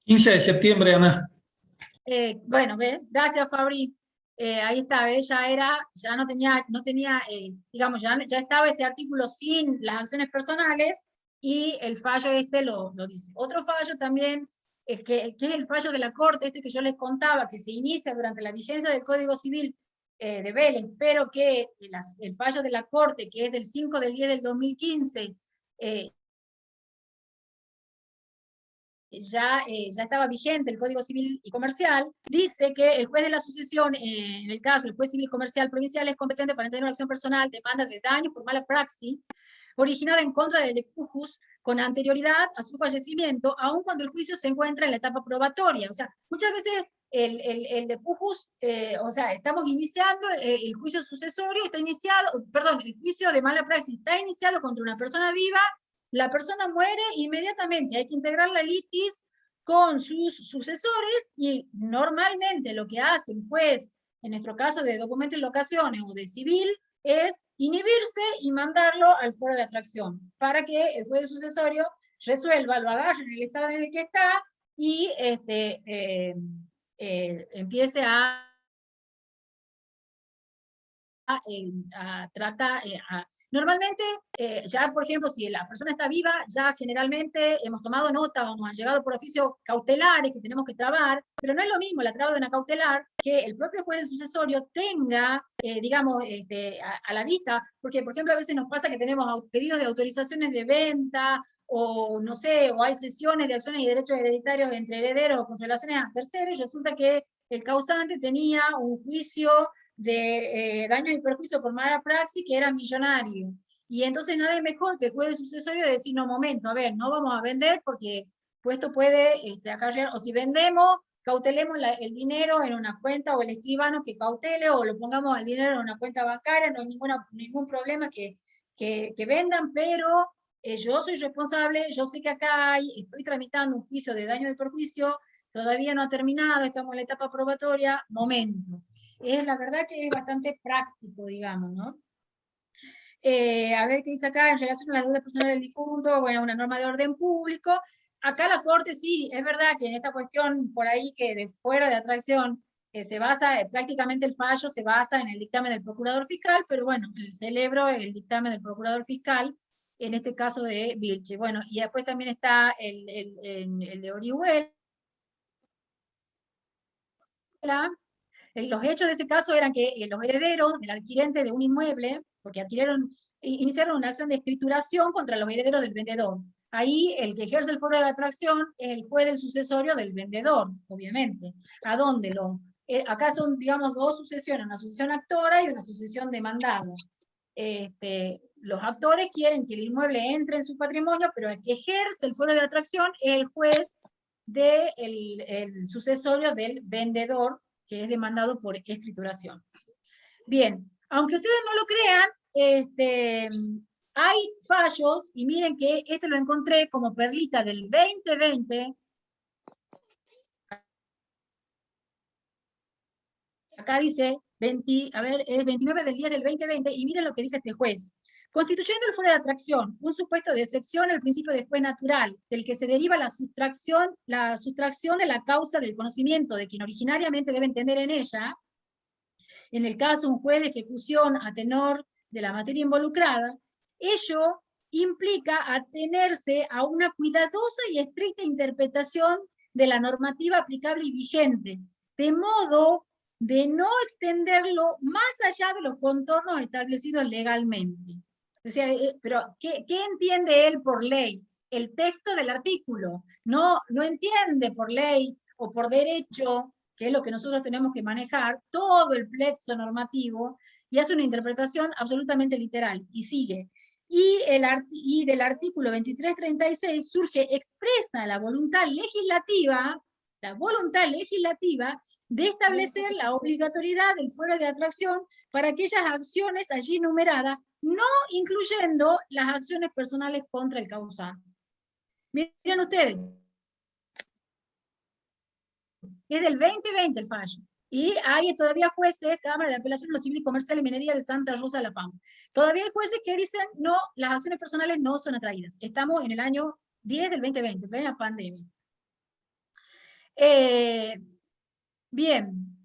15 de septiembre, Ana. Bueno, ¿ves? Gracias, Fabri. Ahí está, ¿ves? Ya no tenía, digamos, ya estaba este artículo sin las acciones personales, y el fallo lo dice. Otro fallo también, es que es el fallo de la Corte, que yo les contaba, que se inicia durante la vigencia del Código Civil de Vélez, pero que el fallo de la Corte, que es del 5/10 del 2015, ya estaba vigente el Código Civil y Comercial, dice que el juez de la sucesión, en el caso el juez civil y comercial provincial, es competente para entender una acción personal, demanda de daño por mala praxis, originada en contra del de Cujus con anterioridad a su fallecimiento, aun cuando el juicio se encuentra en la etapa probatoria. O sea, muchas veces el de Cujus, o sea, estamos iniciando el juicio sucesorio, está iniciado, perdón, el juicio de mala praxis está iniciado contra una persona viva, la persona muere inmediatamente, hay que integrar la litis con sus sucesores, y normalmente lo que hace un juez, en nuestro caso de documento en locaciones o de civil, es inhibirse y mandarlo al foro de atracción, para que el juez sucesorio resuelva, lo agarre en el estado en el que está, y empiece a tratar, normalmente, ya por ejemplo, si la persona está viva, ya generalmente hemos tomado nota, o nos han llegado por oficio cautelares que tenemos que trabar, pero no es lo mismo la traba de una cautelar que el propio juez del sucesorio tenga, digamos, a la vista, porque por ejemplo a veces nos pasa que tenemos pedidos de autorizaciones de venta, o no sé, o hay sesiones de acciones y derechos hereditarios entre herederos o con relaciones a terceros, y resulta que el causante tenía un juicio de daños y perjuicios por mala praxis que era millonario. Y entonces nada mejor que el juez sucesorio decir, no, momento, a ver, no vamos a vender porque pues esto puede acarrear, o si vendemos, cautelemos el dinero en una cuenta, o el escribano que cautele, o lo pongamos el dinero en una cuenta bancaria, no hay ningún problema que vendan, pero yo soy responsable, yo sé que acá estoy tramitando un juicio de daño y perjuicio, todavía no ha terminado, estamos en la etapa probatoria, momento. Es la verdad que es bastante práctico, digamos, ¿no? A ver qué dice acá, en relación a las deudas personales del difunto, bueno, una norma de orden público. Acá la Corte sí, es verdad que en esta cuestión por ahí que de fuera de atracción, se basa, prácticamente el fallo se basa en el dictamen del Procurador Fiscal, pero bueno, celebro el dictamen del Procurador Fiscal, en este caso de Vilche. Bueno, y después también está el de Orihuela. Los hechos de ese caso eran que los herederos del adquirente de un inmueble, porque iniciaron una acción de escrituración contra los herederos del vendedor. Ahí el que ejerce el foro de atracción es el juez del sucesorio del vendedor, obviamente. ¿A dónde acá son, digamos, dos sucesiones, una sucesión actora y una sucesión demandada. Los actores quieren que el inmueble entre en su patrimonio, pero el que ejerce el foro de atracción es el juez del sucesorio del vendedor, que es demandado por escrituración. Bien, aunque ustedes no lo crean, hay fallos, y miren que lo encontré como perlita del 2020. Acá dice, es 29 del 10 del 2020, y miren lo que dice este juez. Constituyendo el foro de atracción un supuesto de excepción al principio de juez natural, del que se deriva la sustracción de la causa del conocimiento de quien originariamente debe entender en ella, en el caso un juez de ejecución a tenor de la materia involucrada, ello implica atenerse a una cuidadosa y estricta interpretación de la normativa aplicable y vigente, de modo de no extenderlo más allá de los contornos establecidos legalmente. O sea, pero ¿qué entiende él por ley? el texto del artículo, no entiende por ley o por derecho, que es lo que nosotros tenemos que manejar, todo el plexo normativo, y hace una interpretación absolutamente literal, y sigue. Y del artículo 2336 surge expresa la voluntad legislativa de establecer la obligatoriedad del fuero de atracción para aquellas acciones allí enumeradas, no incluyendo las acciones personales contra el causante. Miren ustedes, es del 2020 el fallo. Y hay todavía jueces, Cámara de Apelación de lo Civil y Comercial y Minería de Santa Rosa de la Pampa. Todavía hay jueces que dicen, no, las acciones personales no son atraídas. Estamos en el año 10 del 2020, en plena pandemia. Bien.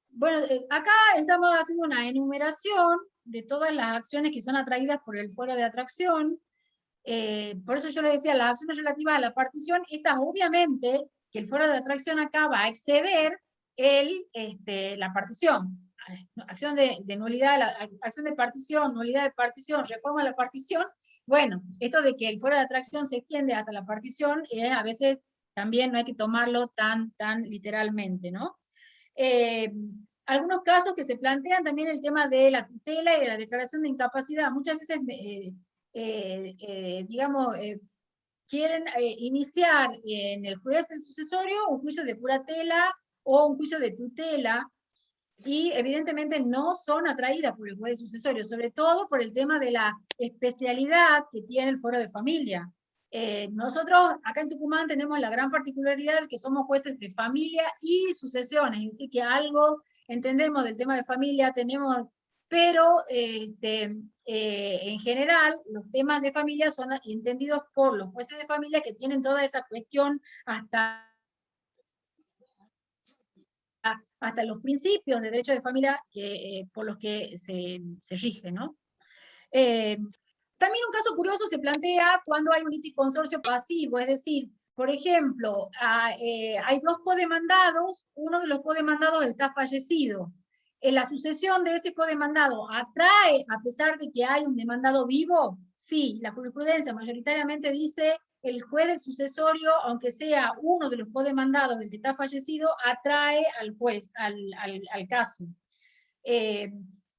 Bueno, acá estamos haciendo una enumeración de todas las acciones que son atraídas por el fuero de atracción. Por eso yo le decía, las acciones relativas a la partición, estas obviamente, que el fuero de atracción acá va a exceder la partición. Acción de nulidad, acción de partición, nulidad de partición, reforma de la partición. Bueno, esto de que el fuero de atracción se extiende hasta la partición, a veces también no hay que tomarlo tan literalmente, ¿no? Algunos casos que se plantean también el tema de la tutela y de la declaración de incapacidad. Muchas veces, quieren iniciar en el juez del sucesorio un juicio de curatela o un juicio de tutela, y evidentemente no son atraídas por el juez sucesorio, sobre todo por el tema de la especialidad que tiene el fuero de familia. Nosotros acá en Tucumán tenemos la gran particularidad de que somos jueces de familia y sucesiones, es decir, que algo entendemos del tema de familia, tenemos, pero en general los temas de familia son entendidos por los jueces de familia que tienen toda esa cuestión hasta los principios de derecho de familia por los que se rige, ¿no? También un caso curioso se plantea cuando hay un liticonsorcio pasivo, es decir, por ejemplo, hay dos codemandados, uno de los codemandados está fallecido. ¿En la sucesión de ese codemandado atrae, a pesar de que hay un demandado vivo? Sí, la jurisprudencia mayoritariamente dice el juez del sucesorio, aunque sea uno de los codemandados el que está fallecido, atrae al juez, al caso.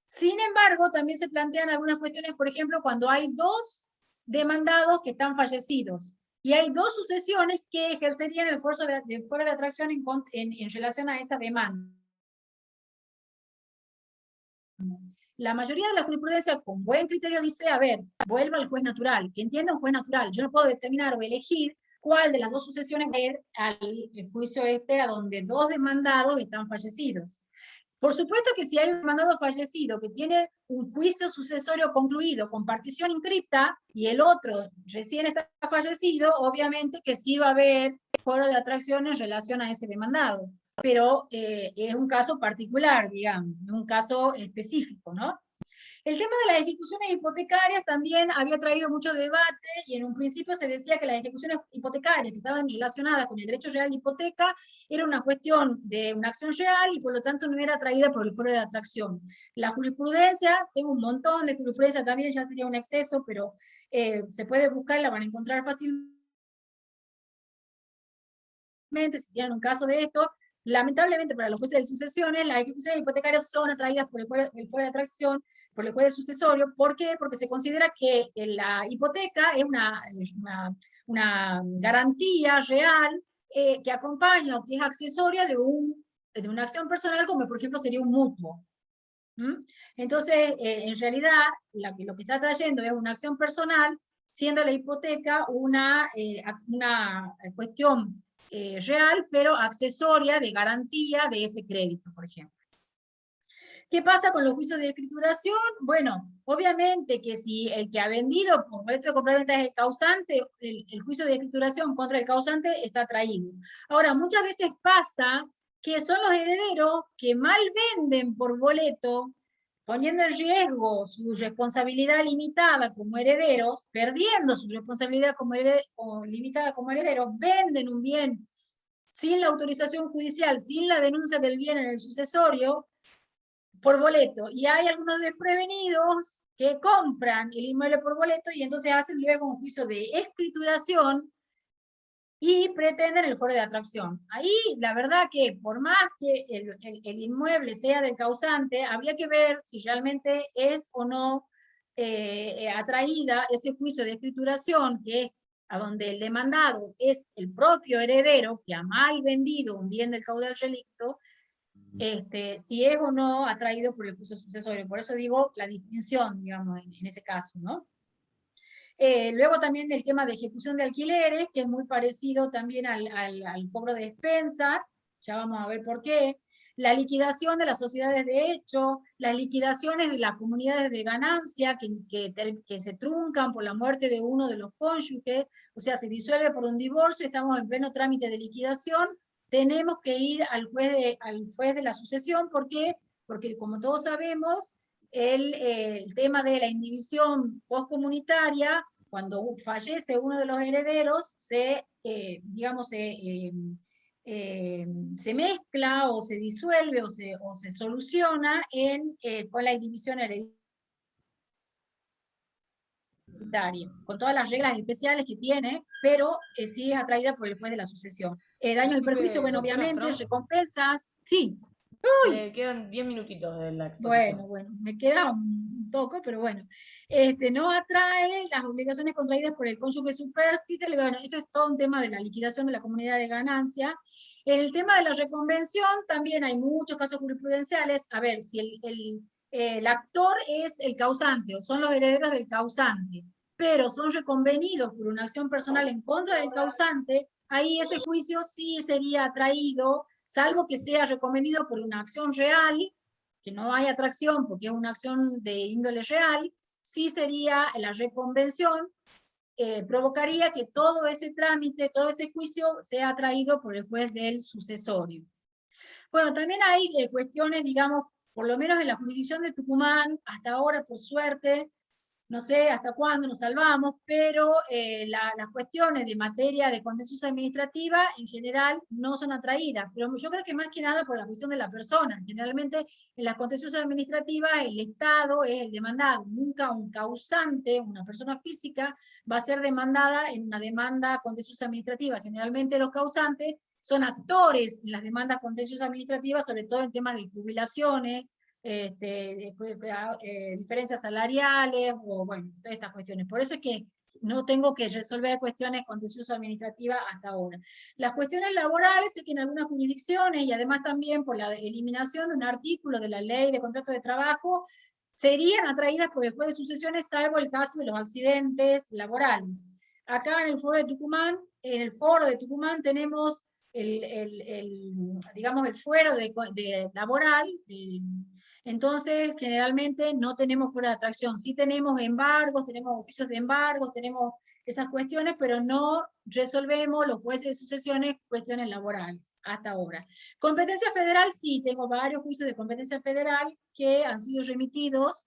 Sin embargo, también se plantean algunas cuestiones, por ejemplo, cuando hay dos demandados que están fallecidos, y hay dos sucesiones que ejercerían el fuero de atracción en relación a esa demanda. La mayoría de la jurisprudencia, con buen criterio, dice, a ver, vuelva al juez natural, que entienda un juez natural. Yo no puedo determinar o elegir cuál de las dos sucesiones va a ir al juicio a donde dos demandados están fallecidos. Por supuesto que si hay un demandado fallecido que tiene un juicio sucesorio concluido con partición inscripta y el otro recién está fallecido, obviamente que sí va a haber fuero de atracción en relación a ese demandado. Pero es un caso particular, digamos, un caso específico, ¿no? El tema de las ejecuciones hipotecarias también había traído mucho debate, y en un principio se decía que las ejecuciones hipotecarias que estaban relacionadas con el derecho real de hipoteca era una cuestión de una acción real y por lo tanto no era traída por el fuero de atracción. La jurisprudencia, tengo un montón de jurisprudencia también, ya sería un exceso, pero se puede buscar, la van a encontrar fácilmente si tienen un caso de esto. Lamentablemente para los jueces de sucesiones, las ejecuciones hipotecarias son atraídas por el fuero de atracción, por el juez sucesorio. ¿Por qué? Porque se considera que la hipoteca es una garantía real que acompaña o que es accesoria de una acción personal, como por ejemplo sería un mutuo. Entonces, en realidad, lo que está trayendo es una acción personal, siendo la hipoteca una cuestión real, pero accesoria de garantía de ese crédito, por ejemplo. ¿Qué pasa con los juicios de escrituración? Bueno, obviamente que si el que ha vendido por boleto de compraventa es el causante, el juicio de escrituración contra el causante está traído. Ahora, muchas veces pasa que son los herederos que mal venden por boleto, poniendo en riesgo su responsabilidad limitada como herederos, perdiendo su responsabilidad limitada como herederos, venden un bien sin la autorización judicial, sin la denuncia del bien en el sucesorio, por boleto, y hay algunos desprevenidos que compran el inmueble por boleto y entonces hacen luego un juicio de escrituración y pretenden el foro de atracción. Ahí, la verdad que por más que el inmueble sea del causante, habría que ver si realmente es o no atraída ese juicio de escrituración, que es a donde el demandado es el propio heredero que ha mal vendido un bien del caudal relicto, si es o no atraído por el juicio sucesorio. Por eso digo la distinción, digamos, en ese caso, ¿no? Luego también del tema de ejecución de alquileres, que es muy parecido también al cobro de expensas, ya vamos a ver por qué. La liquidación de las sociedades de hecho, las liquidaciones de las comunidades de ganancia que se truncan por la muerte de uno de los cónyuges, o sea, se disuelve por un divorcio, estamos en pleno trámite de liquidación, tenemos que ir al juez de la sucesión. ¿Por qué? Porque como todos sabemos, el tema de la indivisión postcomunitaria, cuando fallece uno de los herederos, digamos, se mezcla o se disuelve o se soluciona con la división hereditaria, con todas las reglas especiales que tiene, pero sí es atraída por el juez de la sucesión. Daños y perjuicios, bueno, obviamente, recompensas, sí. Le quedan 10 minutitos de la Bueno, exposición. me queda un toco, pero bueno. No atrae las obligaciones contraídas por el cónyuge superstite. Bueno, esto es todo un tema de la liquidación de la comunidad de ganancia. En el tema de la reconvención también hay muchos casos jurisprudenciales. A ver, si el actor es el causante o son los herederos del causante, pero son reconvenidos por una acción personal en contra del causante, ahí ese juicio sí sería atraído, salvo que sea reconvenido por una acción real, que no hay atracción porque es una acción de índole real, sí sería la reconvención, provocaría que todo ese trámite, todo ese juicio sea atraído por el juez del sucesorio. Bueno, también hay cuestiones, digamos, por lo menos en la jurisdicción de Tucumán, hasta ahora, por suerte, no sé hasta cuándo nos salvamos, pero las cuestiones de materia de contencioso administrativa en general no son atraídas, pero yo creo que más que nada por la cuestión de la persona. Generalmente en las contenciosas administrativas el Estado es el demandado, nunca un causante, una persona física, va a ser demandada en una demanda contenciosa administrativa. Generalmente los causantes son actores en las demandas contenciosas administrativas, sobre todo en temas de jubilaciones, diferencias salariales, o bueno, todas estas cuestiones. Por eso es que no tengo que resolver cuestiones contencioso-administrativas hasta ahora. Las cuestiones laborales, sé que en algunas jurisdicciones, y además también por la eliminación de un artículo de la ley de contrato de trabajo, serían atraídas por el juez de sucesiones, salvo el caso de los accidentes laborales. Acá en el foro de Tucumán tenemos digamos, el fuero laboral, entonces generalmente no tenemos fuera de atracción. Sí tenemos embargos, tenemos oficios de embargos, tenemos esas cuestiones, pero no resolvemos los jueces de sucesiones cuestiones laborales hasta ahora. Competencia federal, sí, tengo varios juicios de competencia federal que han sido remitidos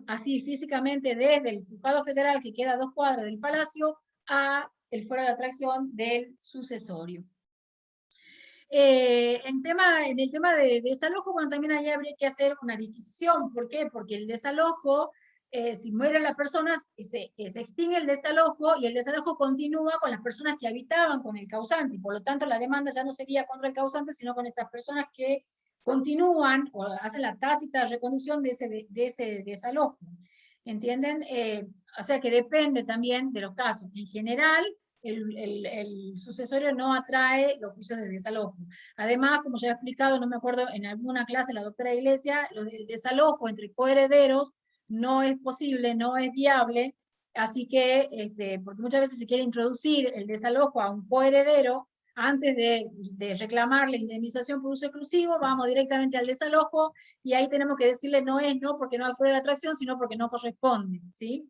así físicamente desde el juzgado federal que queda a 2 cuadras del Palacio a el fuero de atracción del sucesorio. En el tema de desalojo, bueno, también ahí habría que hacer una distinción. ¿Por qué? Porque el desalojo, si mueren las personas, se extingue el desalojo y el desalojo continúa con las personas que habitaban con el causante, y por lo tanto la demanda ya no sería contra el causante, sino con estas personas que continúan o hacen la tácita reconducción de ese desalojo. ¿Entienden? O sea que depende también de los casos. En general, el sucesorio no atrae los juicios de desalojo. Además, como ya he explicado, no me acuerdo, en alguna clase la doctora Iglesia, el desalojo entre coherederos no es posible, no es viable, así que, porque muchas veces se quiere introducir el desalojo a un coheredero, antes de reclamar la indemnización por uso exclusivo, vamos directamente al desalojo, y ahí tenemos que decirle no porque no hay fuera de atracción, sino porque no corresponde, ¿sí?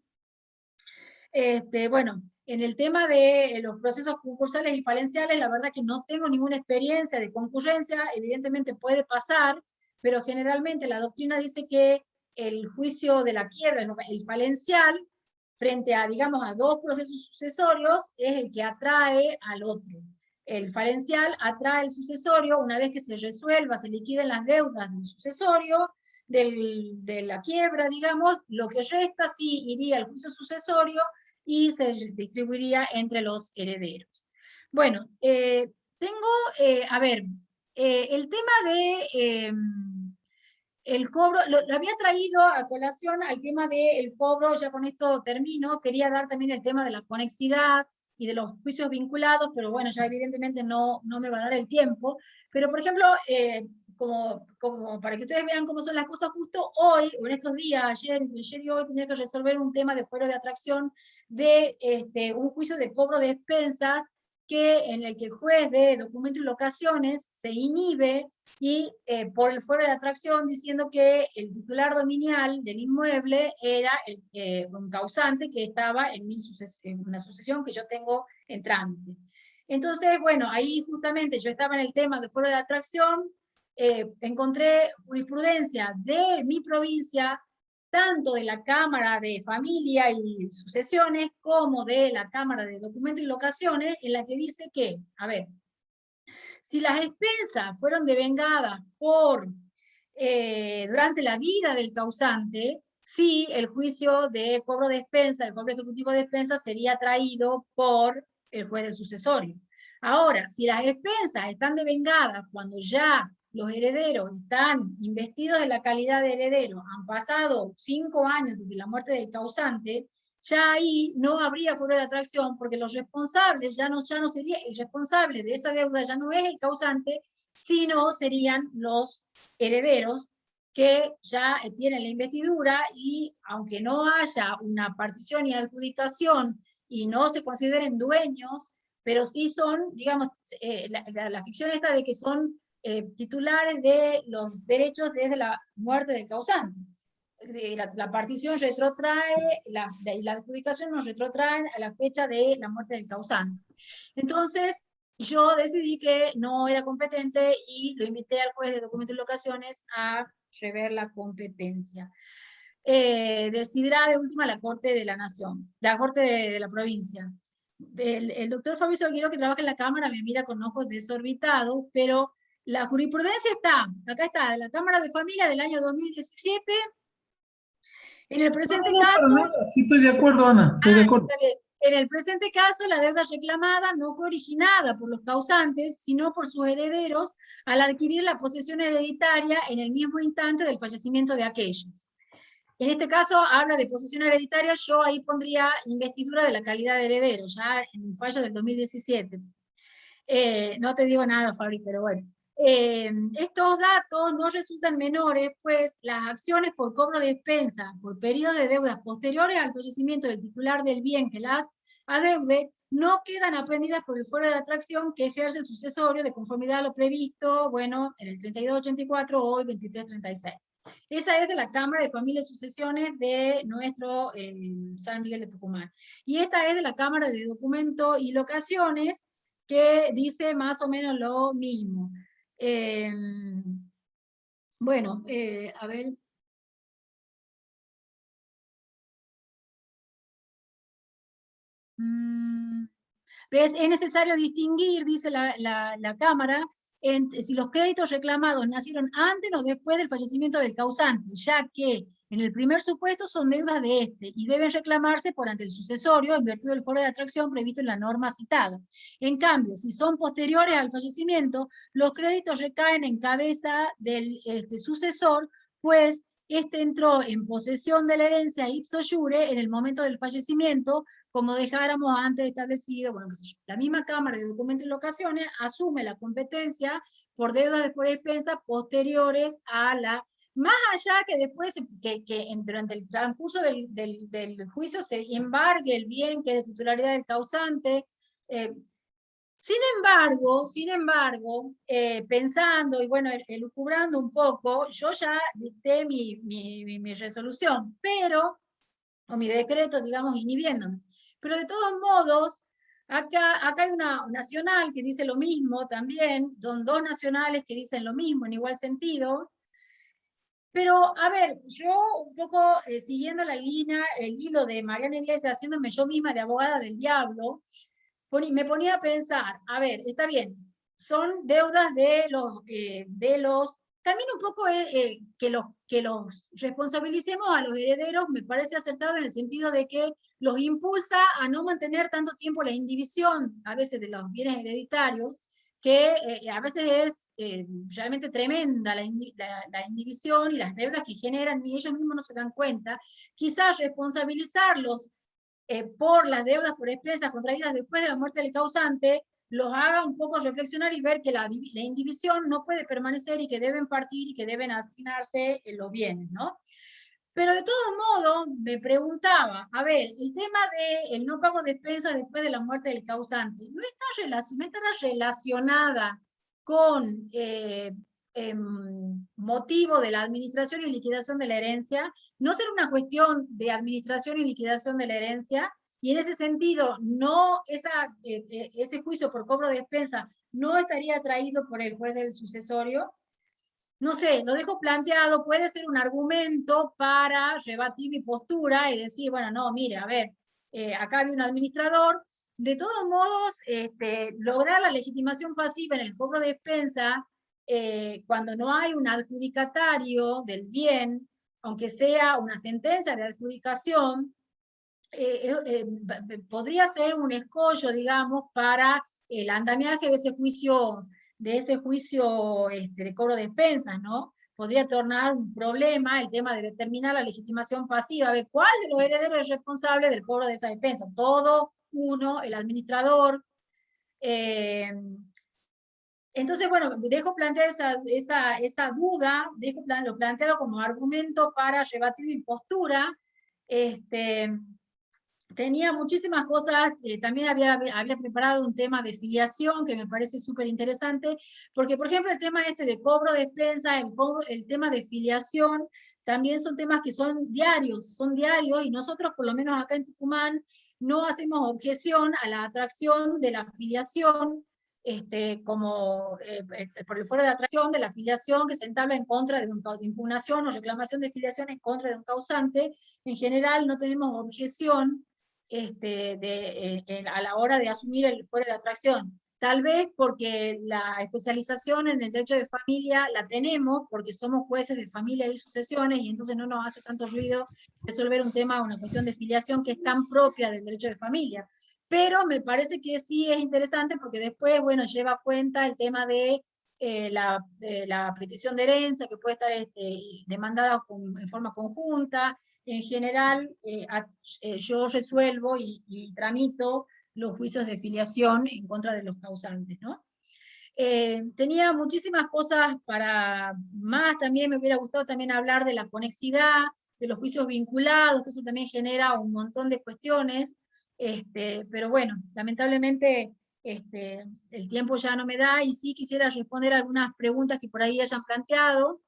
Bueno, en el tema de los procesos concursales y falenciales, la verdad que no tengo ninguna experiencia de concurrencia, evidentemente puede pasar, pero generalmente la doctrina dice que el juicio de la quiebra, el falencial, frente a, digamos, a 2 procesos sucesorios, es el que atrae al otro. El falencial atrae al sucesorio una vez que se resuelva, se liquiden las deudas del sucesorio, de la quiebra, digamos, lo que resta sí iría al juicio sucesorio y se distribuiría entre los herederos. Bueno, tengo, a ver, el tema de el cobro, lo había traído a colación al tema del cobro, ya con esto termino, quería dar también el tema de la conexidad y de los juicios vinculados, pero bueno, ya evidentemente no me va a dar el tiempo, pero por ejemplo, como para que ustedes vean cómo son las cosas, justo hoy, o en estos días, ayer y hoy, tenía que resolver un tema de fuero de atracción de un juicio de cobro de expensas en el que el juez de documentos y locaciones se inhibe y por el fuero de atracción diciendo que el titular dominial del inmueble era un causante que estaba en una sucesión que yo tengo en trámite. Entonces, bueno, ahí justamente yo estaba en el tema de fuero de atracción, encontré jurisprudencia de mi provincia, tanto de la Cámara de Familia y Sucesiones como de la Cámara de Documentos y Locaciones, en la que dice que, a ver, si las expensas fueron devengadas durante la vida del causante, sí, el juicio de cobro de expensas, el cobro ejecutivo de expensas sería traído por el juez del sucesorio. Ahora, si las expensas están devengadas cuando ya los herederos están investidos de la calidad de heredero, han pasado 5 años desde la muerte del causante, ya ahí no habría fuero de atracción porque los responsables ya no sería el responsable de esa deuda, ya no es el causante, sino serían los herederos que ya tienen la investidura y aunque no haya una partición y adjudicación y no se consideren dueños, pero sí son, digamos, la ficción esta de que son titulares de los derechos desde la muerte del causante. La partición retrotrae, la adjudicación nos retrotraen a la fecha de la muerte del causante. Entonces, yo decidí que no era competente y lo invité al juez de documentos y locaciones a rever la competencia. Decidirá de última la Corte de la Nación, la Corte de la provincia. El doctor Fabricio Aguirre, que trabaja en la Cámara, me mira con ojos desorbitados, pero la jurisprudencia está, acá está, de la Cámara de Familia del año 2017. En el presente caso... Sí, estoy de acuerdo, Ana, estoy de acuerdo. En el presente caso, la deuda reclamada no fue originada por los causantes, sino por sus herederos al adquirir la posesión hereditaria en el mismo instante del fallecimiento de aquellos. En este caso, habla de posesión hereditaria, yo ahí pondría investidura de la calidad de heredero, ya en un fallo del 2017. No te digo nada, Fabri, pero bueno. Estos datos no resultan menores, pues las acciones por cobro de expensas por periodos de deudas posteriores al fallecimiento del titular del bien que las adeude no quedan aprendidas por el fuero de atracción que ejerce el sucesorio de conformidad a lo previsto, bueno, en el 3284 o hoy 2336. Esa es de la Cámara de Familia y Sucesiones de nuestro San Miguel de Tucumán. Y esta es de la Cámara de Documento y Locaciones, que dice más o menos lo mismo. Bueno, a ver. Es necesario distinguir, dice la Cámara, si los créditos reclamados nacieron antes o después del fallecimiento del causante, ya que en el primer supuesto son deudas de este y deben reclamarse por ante el sucesorio en virtud del foro de atracción previsto en la norma citada. En cambio, si son posteriores al fallecimiento, los créditos recaen en cabeza del sucesor, pues este entró en posesión de la herencia ipso iure en el momento del fallecimiento, como dejáramos antes establecido. Bueno, qué sé yo. La misma Cámara de Documentos y Locaciones asume la competencia por deudas por expensas posteriores a la... Más allá que después, durante el transcurso del juicio se embargue el bien que es de titularidad del causante. Sin embargo, pensando y bueno, elucubrando un poco, yo ya dicté mi resolución, o mi decreto, digamos, inhibiéndome. Pero de todos modos, acá hay una nacional que dice lo mismo también, son 2 nacionales que dicen lo mismo en igual sentido. Pero, a ver, yo un poco siguiendo la línea, el hilo de Mariana Iglesias, haciéndome yo misma de abogada del diablo, me ponía a pensar, a ver, está bien, son deudas de los También un poco que los responsabilicemos a los herederos me parece acertado en el sentido de que los impulsa a no mantener tanto tiempo la indivisión, a veces de los bienes hereditarios, que a veces es realmente tremenda la indivisión y las deudas que generan y ellos mismos no se dan cuenta. Quizás responsabilizarlos por las deudas por expensas contraídas después de la muerte del causante, los haga un poco reflexionar y ver que la indivisión no puede permanecer y que deben partir y que deben asignarse los bienes, ¿no? Pero de todos modos, me preguntaba, a ver, el tema del no pago de expensas después de la muerte del causante, ¿no estará relacionada con motivo de la administración y liquidación de la herencia? ¿No será una cuestión de administración y liquidación de la herencia? Y en ese sentido, no ese juicio por cobro de expensa no estaría traído por el juez del sucesorio. No sé, lo dejo planteado, puede ser un argumento para rebatir mi postura y decir, bueno, no, mire, a ver, acá hay un administrador. De todos modos, lograr la legitimación pasiva en el cobro de expensa, cuando no hay un adjudicatario del bien, aunque sea una sentencia de adjudicación, podría ser un escollo, digamos, para el andamiaje de ese juicio de cobro de expensas, ¿no? Podría tornar un problema el tema de determinar la legitimación pasiva, ver cuál de los herederos es responsable del cobro de esa expensa. Todo, uno, el administrador. Entonces, bueno, dejo plantear esa duda, lo planteado como argumento para rebatir mi postura. Tenía muchísimas cosas, también había preparado un tema de filiación que me parece súper interesante, porque por ejemplo el tema de cobro de expensa, el tema de filiación, también son temas que son diarios, y nosotros por lo menos acá en Tucumán no hacemos objeción a la atracción de la filiación, por el fuero de atracción de la filiación que se entabla en contra de impugnación o reclamación de filiación en contra de un causante. En general no tenemos objeción a la hora de asumir el fuero de atracción. Tal vez porque la especialización en el derecho de familia la tenemos, porque somos jueces de familia y sucesiones, y entonces no nos hace tanto ruido resolver un tema, una cuestión de filiación que es tan propia del derecho de familia. Pero me parece que sí es interesante porque después, bueno, lleva a cuenta el tema de la petición de herencia, que puede estar demandada en forma conjunta. En general, yo resuelvo y tramito los juicios de filiación en contra de los causantes, ¿no? Tenía muchísimas cosas para más, también me hubiera gustado también hablar de la conexidad, de los juicios vinculados, que eso también genera un montón de cuestiones, pero bueno, lamentablemente el tiempo ya no me da, y sí quisiera responder algunas preguntas que por ahí hayan planteado.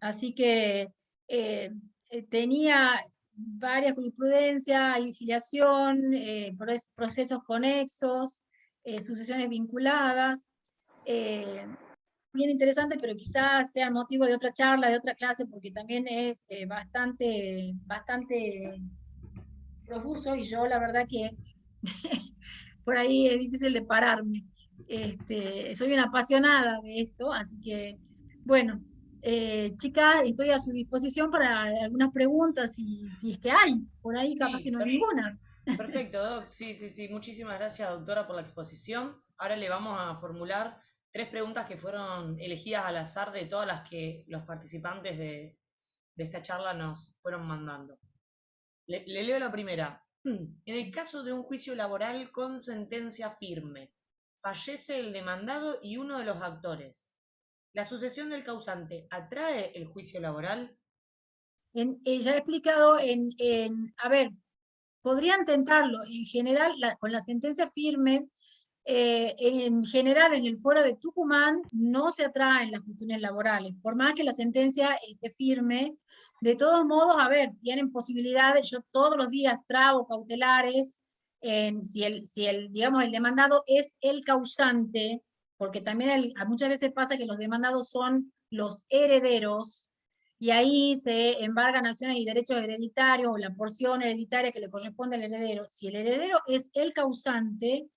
Así que tenía varias jurisprudencias, hay filiación, procesos conexos, sucesiones vinculadas, bien interesante, pero quizás sea motivo de otra charla, de otra clase, porque también es bastante profuso, y yo la verdad que por ahí es difícil de pararme. Soy una apasionada de esto, así que, bueno, chicas, estoy a su disposición para algunas preguntas, si es que hay, por ahí capaz que no hay ninguna. Perfecto, Doc. Sí, sí, sí. Muchísimas gracias, doctora, por la exposición. Ahora le vamos a formular 3 preguntas que fueron elegidas al azar de todas las que los participantes de esta charla nos fueron mandando. Le leo la primera. En el caso de un juicio laboral con sentencia firme, fallece el demandado y uno de los actores. ¿La sucesión del causante atrae el juicio laboral? Ya he explicado a ver, podrían tentarlo, en general, con la sentencia firme, en general en el fuero de Tucumán no se atraen las cuestiones laborales, por más que la sentencia esté firme. De todos modos, a ver, tienen posibilidades. Yo todos los días trago cautelares, digamos, el demandado es el causante, porque también muchas veces pasa que los demandados son los herederos, y ahí se embargan acciones y derechos hereditarios, o la porción hereditaria que le corresponde al heredero. Si el heredero es el causante,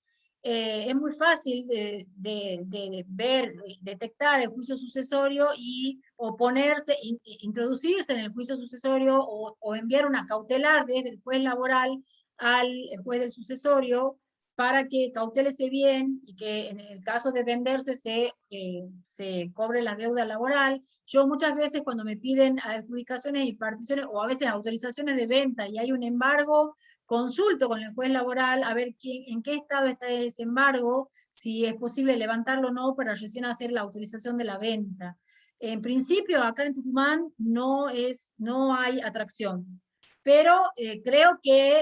es muy fácil de ver, detectar el juicio sucesorio y oponerse, introducirse en el juicio sucesorio o enviar una cautelar desde el juez laboral al juez del sucesorio para que cautelese bien y que en el caso de venderse se cobre la deuda laboral. Yo muchas veces cuando me piden adjudicaciones y particiones o a veces autorizaciones de venta y hay un embargo, consulto con el juez laboral a ver en qué estado está ese embargo, si es posible levantarlo o no para recién hacer la autorización de la venta. En principio, acá en Tucumán no hay atracción, pero creo que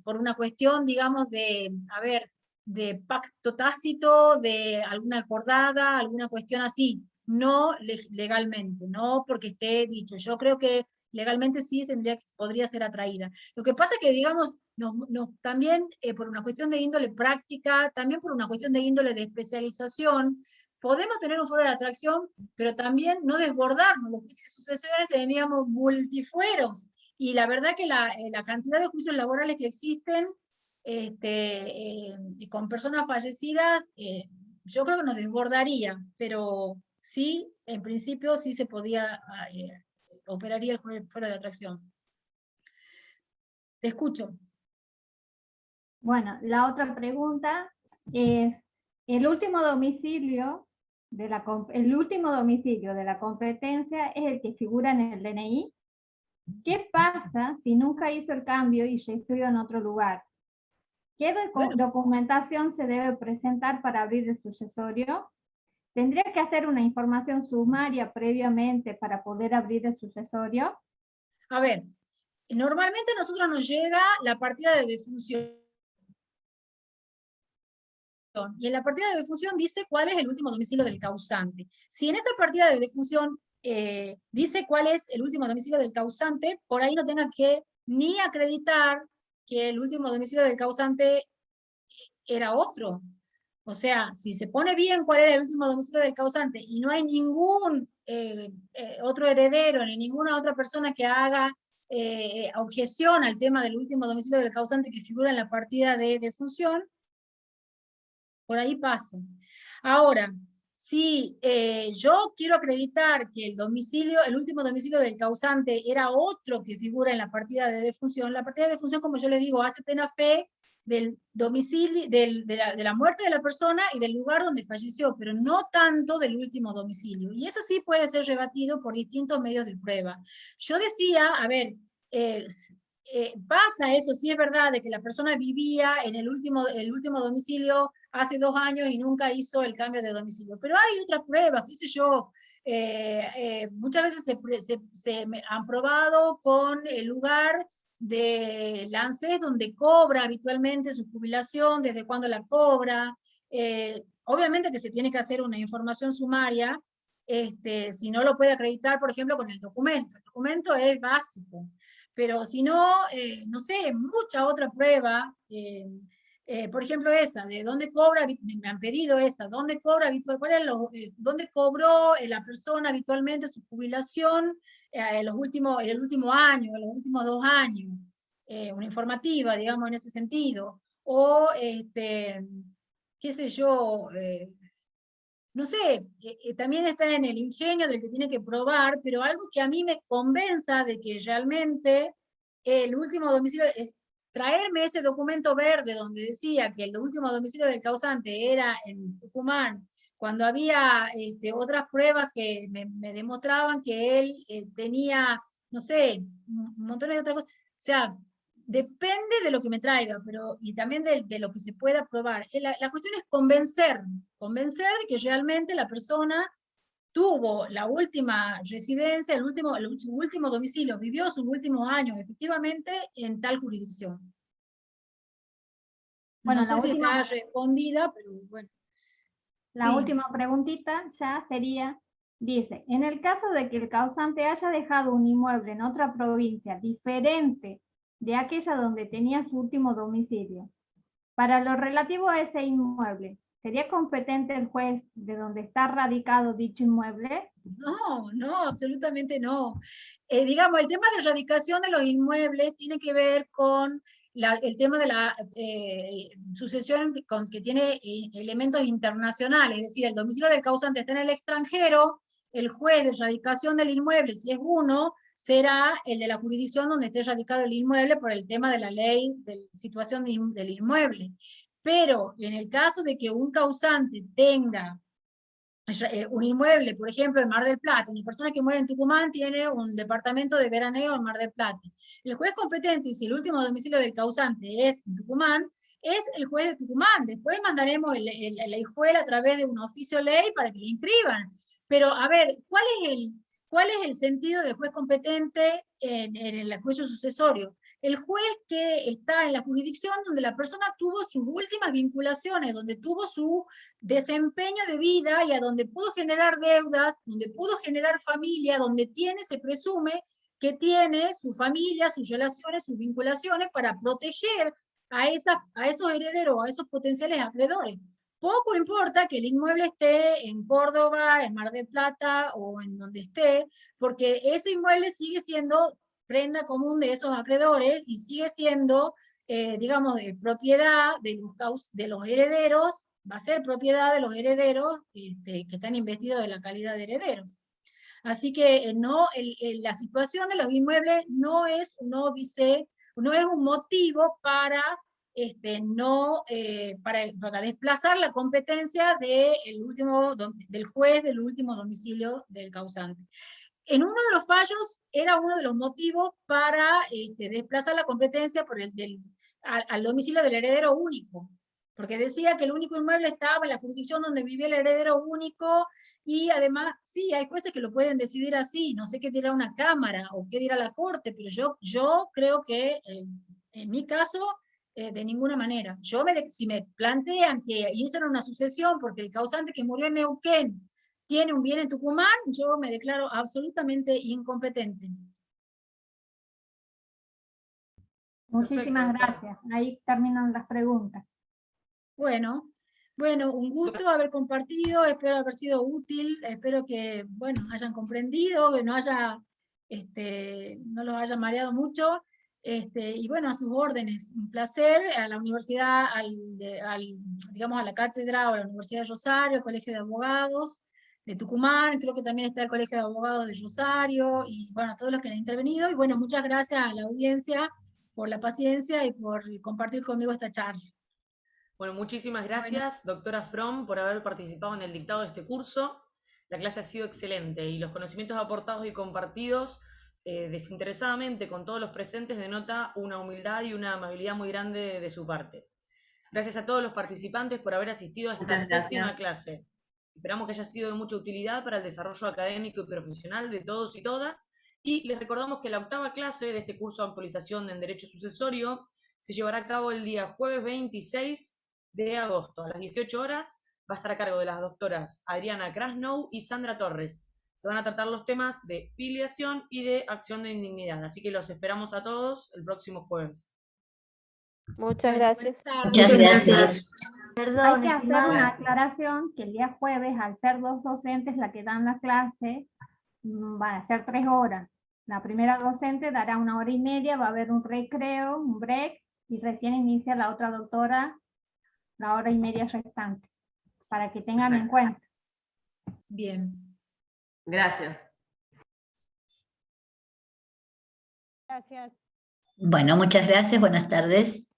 por una cuestión, digamos, de pacto tácito, de alguna acordada, alguna cuestión así, no legalmente, no porque esté dicho. Yo creo que legalmente sí podría ser atraída. Lo que pasa es que, digamos, también por una cuestión de índole práctica, también por una cuestión de índole de especialización, podemos tener un foro de atracción, pero también no desbordarnos. Los juicios de sucesiones teníamos multifueros, y la verdad que la cantidad de juicios laborales que existen con personas fallecidas, yo creo que nos desbordaría, pero sí, en principio sí se podía operaría el fuero de atracción. Te escucho. Bueno, la otra pregunta es, el último domicilio de la competencia es el que figura en el DNI. ¿Qué pasa si nunca hizo el cambio y residió en otro lugar? ¿Qué documentación se debe presentar para abrir el sucesorio? ¿Tendría que hacer una información sumaria previamente para poder abrir el sucesorio? A ver, normalmente a nosotros nos llega la partida de defunción. Y en la partida de defunción dice cuál es el último domicilio del causante. Si en esa partida de defunción dice cuál es el último domicilio del causante, por ahí no tenga que ni acreditar que el último domicilio del causante era otro. O sea, si se pone bien cuál era el último domicilio del causante y no hay ningún otro heredero ni ninguna otra persona que haga objeción al tema del último domicilio del causante que figura en la partida de defunción, por ahí pasa. Ahora, si yo quiero acreditar que el último domicilio del causante era otro que figura en la partida de defunción, la partida de defunción, como yo les digo, hace plena fe del domicilio, de la muerte de la persona y del lugar donde falleció, pero no tanto del último domicilio. Y eso sí puede ser rebatido por distintos medios de prueba. Yo decía, a ver, pasa eso, sí es verdad, de que la persona vivía en el último domicilio hace 2 años y nunca hizo el cambio de domicilio. Pero hay otras pruebas, qué sé yo, muchas veces se han probado con el lugar del ANSES donde cobra habitualmente su jubilación, desde cuándo la cobra. Obviamente que se tiene que hacer una información sumaria, si no lo puede acreditar, por ejemplo, con el documento. El documento es básico. Pero si no, no sé, mucha otra prueba, por ejemplo esa, de dónde cobra, me han pedido esa, dónde cobra habitualmente, dónde cobró la persona habitualmente su jubilación en el último año, en los últimos 2 años, una informativa, digamos, en ese sentido, o qué sé yo, no sé, también está en el ingenio del que tiene que probar, pero algo que a mí me convenza de que realmente el último domicilio es traerme ese documento verde donde decía que el último domicilio del causante era en Tucumán, cuando había otras pruebas que me demostraban que él tenía, no sé, montones de otras cosas. O sea, depende de lo que me traiga, pero y también de lo que se pueda probar. La cuestión es convencer de que realmente la persona tuvo la última residencia, el último domicilio, vivió sus últimos años efectivamente en tal jurisdicción. Bueno, no sé si está respondida, pero bueno. La Sí. última preguntita ya sería, dice, en el caso de que el causante haya dejado un inmueble en otra provincia diferente de aquella donde tenía su último domicilio, para lo relativo a ese inmueble, ¿sería competente el juez de donde está radicado dicho inmueble? No, absolutamente no. Digamos, el tema de erradicación de los inmuebles tiene que ver con el tema de la sucesión que tiene elementos internacionales, es decir, el domicilio del causante está en el extranjero, el juez de radicación del inmueble, si es uno, será el de la jurisdicción donde esté radicado el inmueble por el tema de la ley de situación del inmueble. Pero en el caso de que un causante tenga un inmueble, por ejemplo, en Mar del Plata, una persona que muere en Tucumán tiene un departamento de veraneo en Mar del Plata. El juez competente, si el último domicilio del causante es en Tucumán, es el juez de Tucumán. Después mandaremos la hijuela a través de un oficio ley para que lo inscriban. Pero, a ver, ¿cuál es el sentido del juez competente en el juicio sucesorio? El juez que está en la jurisdicción donde la persona tuvo sus últimas vinculaciones, donde tuvo su desempeño de vida y a donde pudo generar deudas, donde pudo generar familia, donde se presume que tiene su familia, sus relaciones, sus vinculaciones para proteger a esos herederos, a esos potenciales acreedores. Poco importa que el inmueble esté en Córdoba, en Mar del Plata o en donde esté, porque ese inmueble sigue siendo prenda común de esos acreedores y sigue siendo, digamos, de propiedad de los herederos, va a ser propiedad de los herederos que están investidos de la calidad de herederos. Así que la situación de los inmuebles no es un óbice, no es un motivo para para desplazar la competencia del juez del último domicilio del causante. En uno de los fallos era uno de los motivos para desplazar la competencia al domicilio del heredero único, porque decía que el único inmueble estaba en la jurisdicción donde vivía el heredero único, y además, sí, hay jueces que lo pueden decidir así, no sé qué dirá una cámara o qué dirá la corte, pero yo creo que en mi caso, de ninguna manera. Si me plantean que hicieron una sucesión porque el causante que murió en Neuquén tiene un bien en Tucumán, yo me declaro absolutamente incompetente. Muchísimas gracias. Ahí terminan las preguntas. Bueno, un gusto haber compartido, espero haber sido útil, espero que, bueno, hayan comprendido, que no los haya mareado mucho, y bueno, a sus órdenes, un placer, a la universidad, digamos, a la cátedra o a la Universidad de Rosario, al Colegio de Abogados de Tucumán, creo que también está el Colegio de Abogados de Rosario, y bueno, a todos los que han intervenido, y bueno, muchas gracias a la audiencia por la paciencia y por compartir conmigo esta charla. Bueno, muchísimas gracias, doctora From, por haber participado en el dictado de este curso. La clase ha sido excelente y los conocimientos aportados y compartidos desinteresadamente con todos los presentes denota una humildad y una amabilidad muy grande de su parte. Gracias a todos los participantes por haber asistido a esta séptima clase. Esperamos que haya sido de mucha utilidad para el desarrollo académico y profesional de todos y todas, y les recordamos que la octava clase de este curso de actualización en Derecho Sucesorio se llevará a cabo el día jueves 26 de agosto, a las 18 horas, va a estar a cargo de las doctoras Adriana Krasnow y Sandra Torres. Se van a tratar los temas de filiación y de acción de indignidad, así que los esperamos a todos el próximo jueves. Muchas gracias. Muchas gracias. Hay que hacer una aclaración que el día jueves, al ser 2 docentes la que dan la clase, van a ser 3 horas. La primera docente dará 1 hora y media, va a haber un recreo, un break, y recién inicia la otra doctora la hora y media restante, para que tengan en cuenta. Bien. Gracias. Gracias. Bueno, muchas gracias. Buenas tardes.